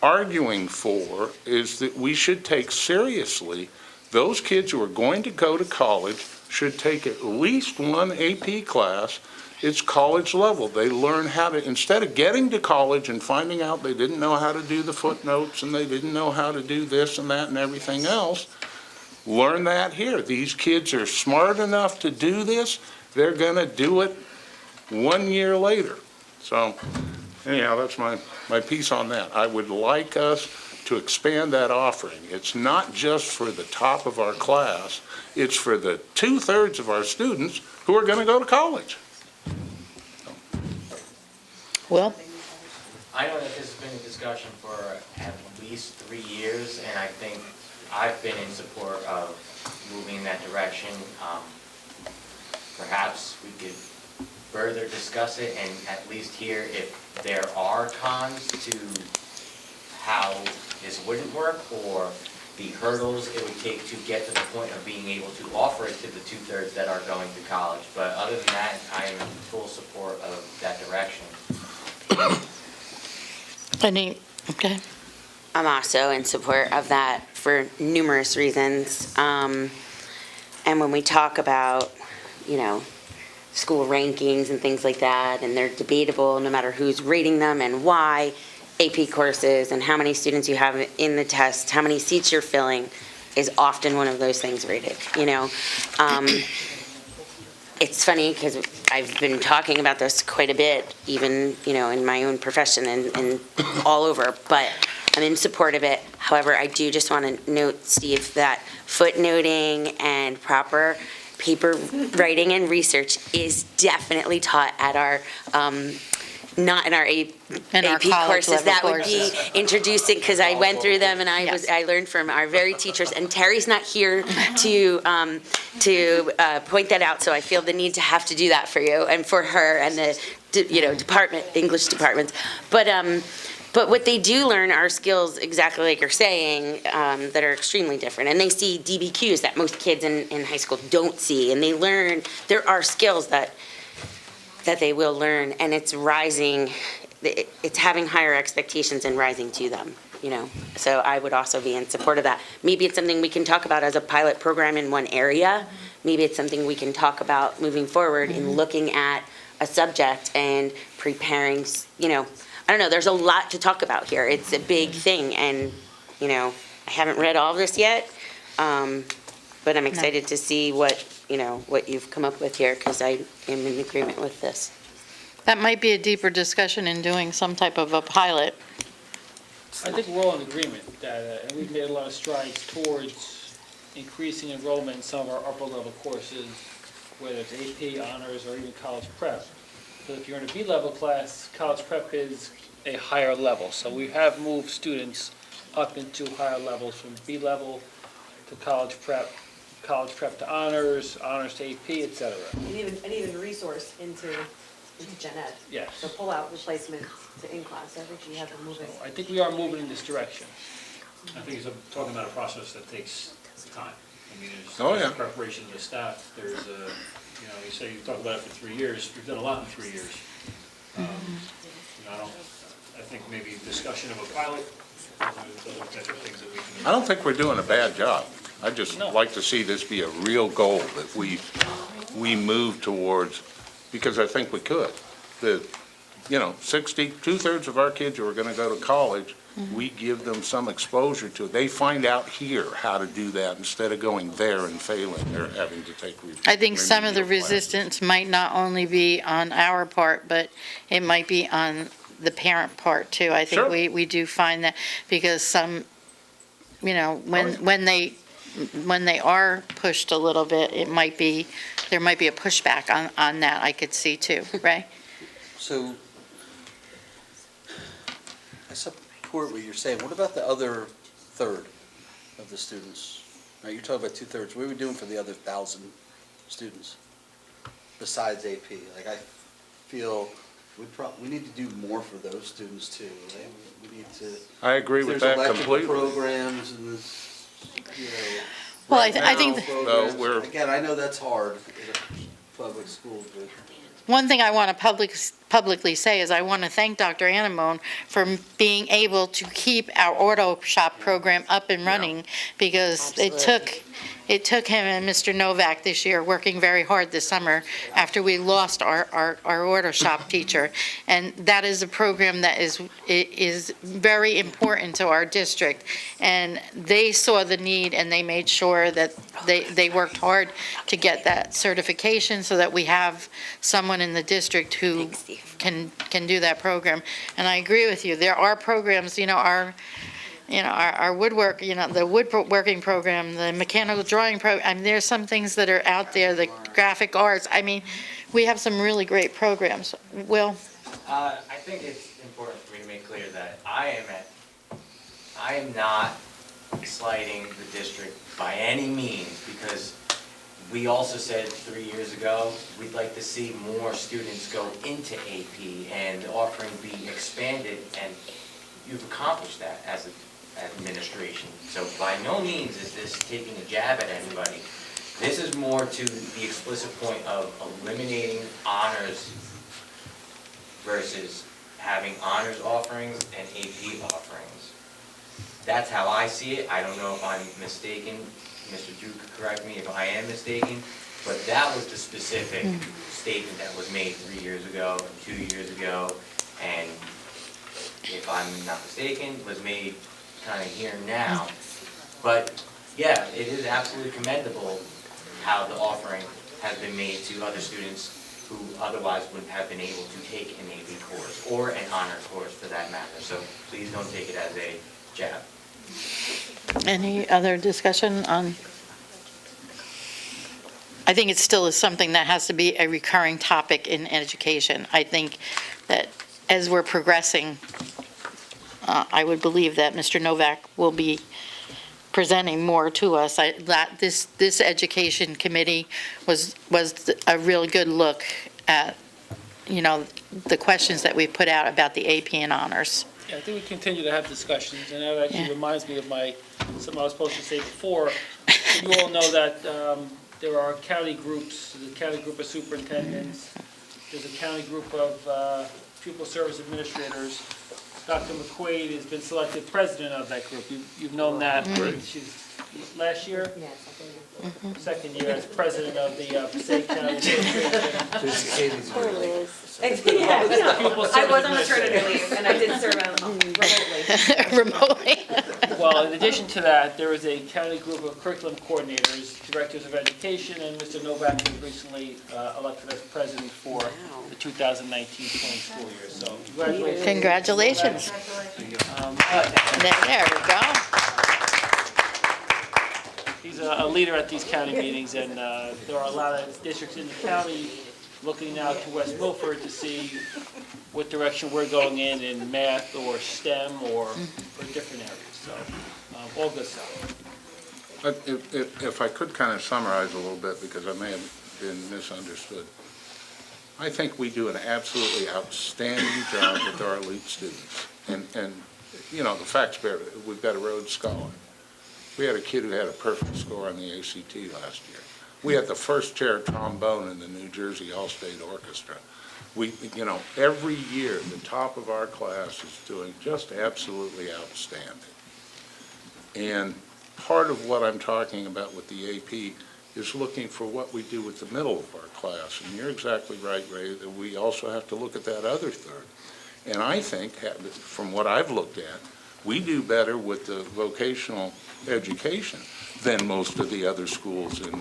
arguing for is that we should take seriously those kids who are going to go to college should take at least one AP class. It's college level. They learn how to, instead of getting to college and finding out they didn't know how to do the footnotes and they didn't know how to do this and that and everything else, learn that here. These kids are smart enough to do this. They're going to do it 1 year later. So anyhow, that's my piece on that. I would like us to expand that offering. It's not just for the top of our class. It's for the 2/3 of our students who are going to go to college. Well, I know that this has been a discussion for at least 3 years, and I think I've been in support of moving in that direction. Perhaps we could further discuss it and at least hear if there are cons to how this wouldn't work or the hurdles it would take to get to the point of being able to offer it to the 2/3 that are going to college. But other than that, I am in full support of that direction. Okay. I'm also in support of that for numerous reasons. And when we talk about, school rankings and things like that, and they're debatable no matter who's rating them and why, AP courses and how many students you have in the test, how many seats you're filling is often one of those things rated, it's funny because I've been talking about this quite a bit, even, in my own profession and all over, but I'm in support of it. However, I do just want to note, Steve, that footnoting and proper paper writing and research is definitely taught at our, not in our AP courses. That would be introducing, because I went through them and I learned from our very teachers, and Terry's not here to point that out, so I feel the need to have to do that for you and for her and the, English departments. But what they do learn are skills, exactly like you're saying, that are extremely different. And they see DBQs that most kids in high school don't see. And they learn, there are skills that they will learn, and it's rising, it's having higher expectations and rising to them, So I would also be in support of that. Maybe it's something we can talk about as a pilot program in one area. Maybe it's something we can talk about moving forward in looking at a subject and preparing, I don't know, there's a lot to talk about here. It's a big thing, and, I haven't read all of this yet, but I'm excited to see what you've come up with here, because I am in agreement with this. That might be a deeper discussion in doing some type of a pilot. I think we're all in agreement that, and we've made a lot of strides towards increasing enrollment in some of our upper level courses, whether it's AP, honors, or even college prep. So if you're in a B-level class, college prep is a higher level. So we have moved students up into higher levels from B-level to college prep to honors, honors to AP, et cetera. And even resource into gen ed. Yes. So pull out replacement to in-class. I think you have to move it. I think we are moving in this direction. I think it's talking about a process that takes time. I mean, Oh, there's preparation of the staff, there's a, you say you talk about it for 3 years, we've done a lot in 3 years. I think maybe discussion of a pilot, those types of things that we can. I don't think we're doing a bad job. I'd just like to see this be a real goal that we move towards, because I think we could. The, 2/3 of our kids who are gonna go to college, we give them some exposure to it. They find out here how to do that instead of going there and failing. They're having to take. I think some of the remedial classes. resistance might not only be on our part, but it might be on the parent part too. I think Sure. we do find that, because some, when they are pushed a little bit, there might be a pushback on that, I could see too, right? So, I support what you're saying. What about the other third of the students? Now, you're talking about 2/3. What are we doing for the other 1,000 students besides AP? Like, I feel we need to do more for those students too, right? We need to. I agree with that completely. There's electrical programs and this, Well, right I think now, No, we're. Again, I know that's hard in a public school, but. one thing I want to publicly say is I want to thank Dr. Anamone for being able to keep our auto shop program up and running, because it took him and Mr. Novak this year working very hard this summer after we lost our auto shop teacher. And that is a program that is very important to our district. And they saw the need, and they made sure that they worked hard to get that certification so that we have someone in the district who can do that program. And I agree with you. There are programs, our woodwork, the woodworking program, the mechanical drawing program, there's some things that are out there, the graphic arts. We have some really great programs. Will? I think it's important for me to make clear that I am not slighting the district by any means, because we also said 3 years ago, we'd like to see more students go into AP and the offering be expanded, and you've accomplished that as an administration. So by no means is this taking a jab at anybody. This is more to the explicit point of eliminating honors versus having honors offerings and AP offerings. That's how I see it. I don't know if I'm mistaken. Mr. Drew could correct me if I am mistaken, but that was the specific statement that was made 3 years ago, 2 years ago, and if I'm not mistaken, was made kind of here now. But yeah, it is absolutely commendable how the offering has been made to other students who otherwise wouldn't have been able to take an AP course or an honor course for that matter. So please don't take it as a jab. Any other discussion on? I think it still is something that has to be a recurring topic in education. I think that as we're progressing, I would believe that Mr. Novak will be presenting more to us. That this education committee was a really good look at, the questions that we put out about the AP and honors. Yeah, I think we continue to have discussions, and that actually reminds me of something I was supposed to say before. You all know that there are county groups, the county group of superintendents, there's a county group of pupil service administrators. Dr. McQuaid has been selected president of that group. You've known that. She's last year? Second year as president of the Passaic County Association. I was on maternity leave, and I did serve remotely. Well, in addition to that, there is a county group of curriculum coordinators, directors of education, and Mr. Novak was recently elected as president for the 2019-20 school year. So Congratulations. There we go. He's a leader at these county meetings, and there are a lot of districts in the county looking now to West Milford to see what direction we're going in math or STEM or different areas. So, all good stuff. But if I could kind of summarize a little bit, because I may have been misunderstood. I think we do an absolutely outstanding job with our elite students. And the facts bear it. We've got a Rhodes Scholar. We had a kid who had a perfect score on the ACT last year. We had the first chair trombone in the New Jersey All-State Orchestra. Every year, the top of our class is doing just absolutely outstanding. And part of what I'm talking about with the AP is looking for what we do with the middle of our class. And you're exactly right, Ray, that we also have to look at that other third. And I think, from what I've looked at, we do better with the vocational education than most of the other schools in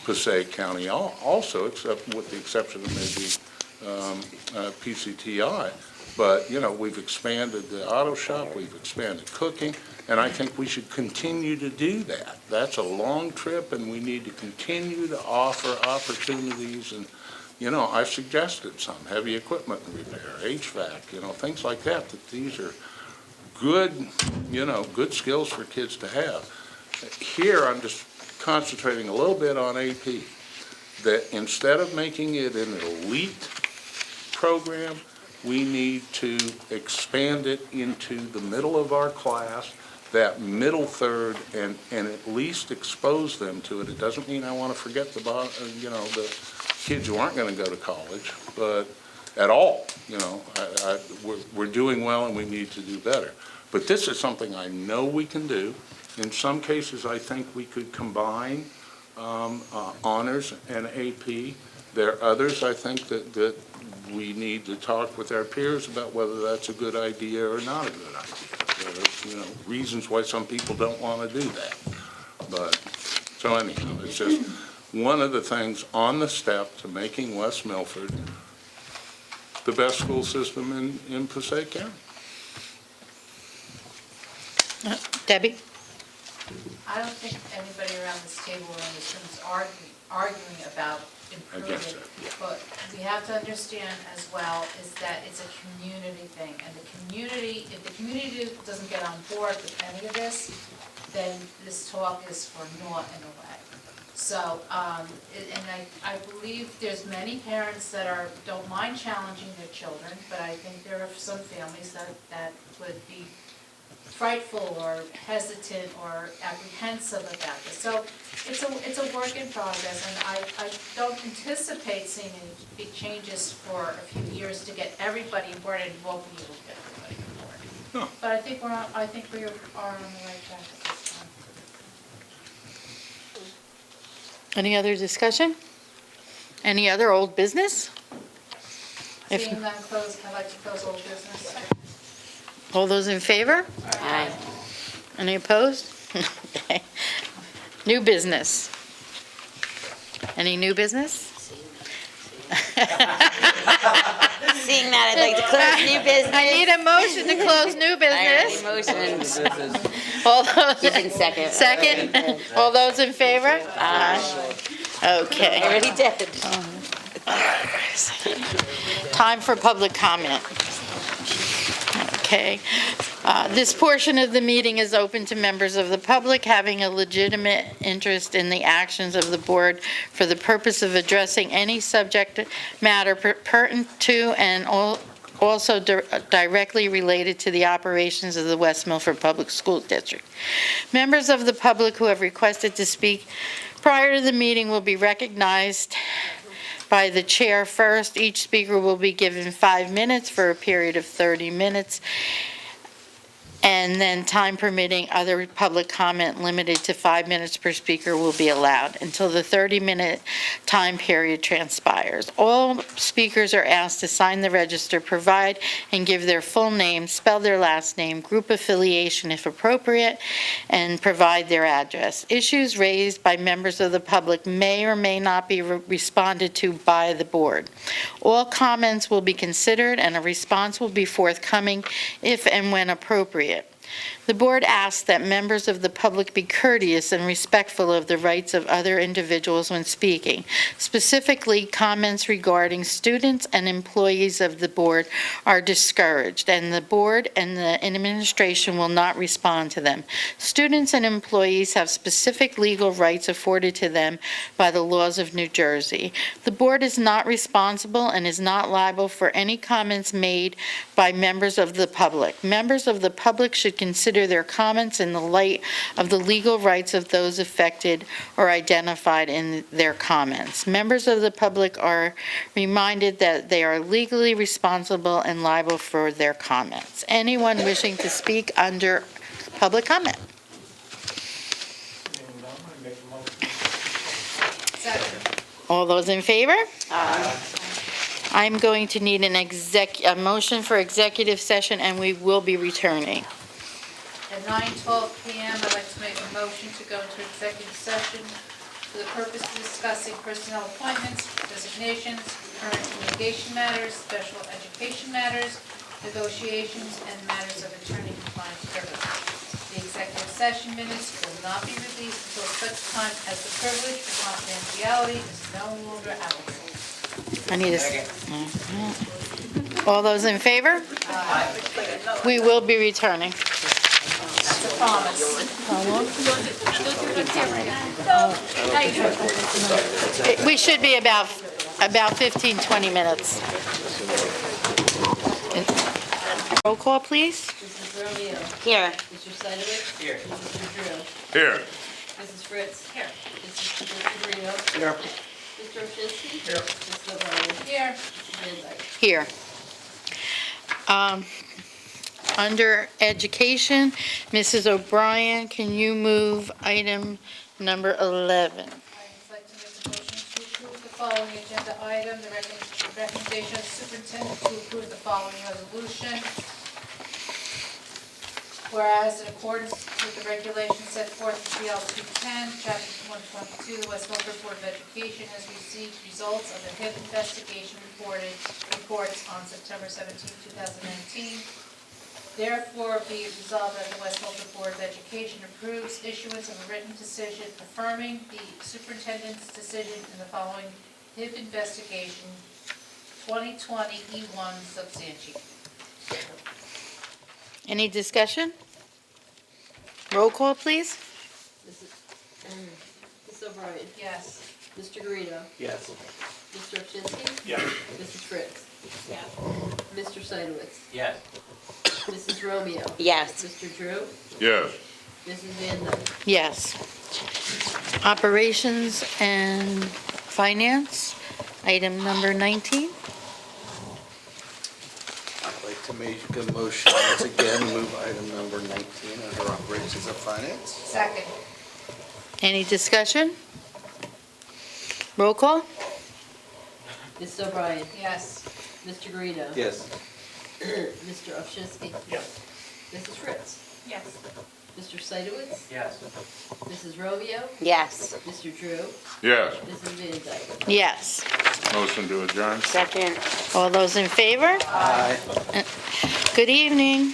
Passaic County also, except with the exception of maybe PCTI. But, we've expanded the auto shop, we've expanded cooking, and I think we should continue to do that. That's a long trip, and we need to continue to offer opportunities. And, I've suggested some, heavy equipment repair, HVAC, things like that, that these are good, good skills for kids to have. Here, I'm just concentrating a little bit on AP, that instead of making it an elite program, we need to expand it into the middle of our class, that middle third, and at least expose them to it. It doesn't mean I want to forget the kids who aren't going to go to college, but at all, we're doing well and we need to do better. But this is something I know we can do. In some cases, I think we could combine honors and AP. There are others, I think, that we need to talk with our peers about whether that's a good idea or not a good idea. There are, reasons why some people don't want to do that. But, so anyhow, it's just one of the things on the step to making West Milford the best school system in Passaic County. Debbie? I don't think anybody around this table or in this room is arguing about improving. But we have to understand as well is that it's a community thing. And the community, if the community doesn't get on board with any of this, then this talk is for naught in a way. So, and I believe there's many parents that don't mind challenging their children, but I think there are some families that would be frightful or hesitant or apprehensive about this. So it's a work in progress, and I don't anticipate seeing any big changes for a few years to get everybody on board, and you won't be able to get everybody on board. No. But I think we are on the right track at this time. Any other discussion? Any other old business? Seeing none closed, I'd like to close old business. All those in favor? Aye. Any opposed? Okay. New business. Any new business? Seeing that, I'd like to close new business. I need a motion to close new business. Motion. All those, You can second. second? All those in favor? Aye. Okay. I already did. Time for public comment. Okay. This portion of the meeting is open to members of the public having a legitimate interest in the actions of the board for the purpose of addressing any subject matter pertinent to and also directly related to the operations of the West Milford Public School District. Members of the public who have requested to speak prior to the meeting will be recognized by the chair first. Each speaker will be given 5 minutes for a period of 30 minutes. And then, time permitting, other public comment limited to 5 minutes per speaker will be allowed until the 30-minute time period transpires. All speakers are asked to sign the register, provide and give their full name, spell their last name, group affiliation if appropriate, and provide their address. Issues raised by members of the public may or may not be responded to by the board. All comments will be considered and a response will be forthcoming if and when appropriate. The board asks that members of the public be courteous and respectful of the rights of other individuals when speaking. Specifically, comments regarding students and employees of the board are discouraged, and the board and the administration will not respond to them. Students and employees have specific legal rights afforded to them by the laws of New Jersey. The board is not responsible and is not liable for any comments made by members of the public. Members of the public should consider their comments in the light of the legal rights of those affected or identified in their comments. Members of the public are reminded that they are legally responsible and liable for their comments. Anyone wishing to speak under public comment? All those in favor? I'm going to need a motion for executive session, and we will be returning. At 9:12 PM, I'd like to make a motion to go into executive session for the purpose of discussing personnel appointments, designations, current litigation matters, special education matters, negotiations, and matters of attorney-client privilege. The executive session minutes will not be released until such time as the privilege for confidentiality is no longer applicable. I need a... All those in favor? We will be returning. That's a promise. We should be about 15, 20 minutes. Roll call, please. Mrs. Romeo? Here. Mr. Sidowitz? Here. Mr. Drew? Here. Mrs. Fritz? Here. Mr. Guarino? Here. Mr. Oshinsky? Here. Mrs. O'Brien? Here. Mrs. Van Dyke? Here. Under education, Mrs. O'Brien, can you move item number 11? I'd like to make a motion to approve the following agenda item, the recommendation of the superintendent to approve the following resolution. Whereas in accordance with the regulations set forth in GL 210, Chapter 122, the West Milford Board of Education has received results of the HIP investigation reports on September 17, 2019. Therefore, be it resolved that the West Milford Board of Education approves issuance of a written decision affirming the superintendent's decision in the following HIP investigation 2020 E1 substantiated. Any discussion? Roll call, please. Mrs. O'Brien? Yes. Mr. Guarino? Yes. Mr. Oshinsky? Yes. Mrs. Fritz? Yes. Mr. Sidowitz? Yes. Mrs. Romeo? Yes. Mr. Drew? Yes. Mrs. Van Dyke? Yes. Operations and finance, item number 19. I'd like to make a motion once again, move item number 19 under operations and finance. Second. Any discussion? Roll call? Mrs. O'Brien? Yes. Mr. Guarino? Yes. Mr. Oshinsky? Yes. Mrs. Fritz? Yes. Mr. Seidowitz? Yes. Mrs. Rovio? Yes. Mr. Drew? Yes. Mrs. Van Dyke? Yes. Motion to adjourn? Second. All those in favor? Aye. Good evening.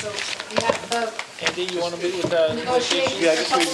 So we have the Andy, you want to meet with the negotiations. Yeah, I just need to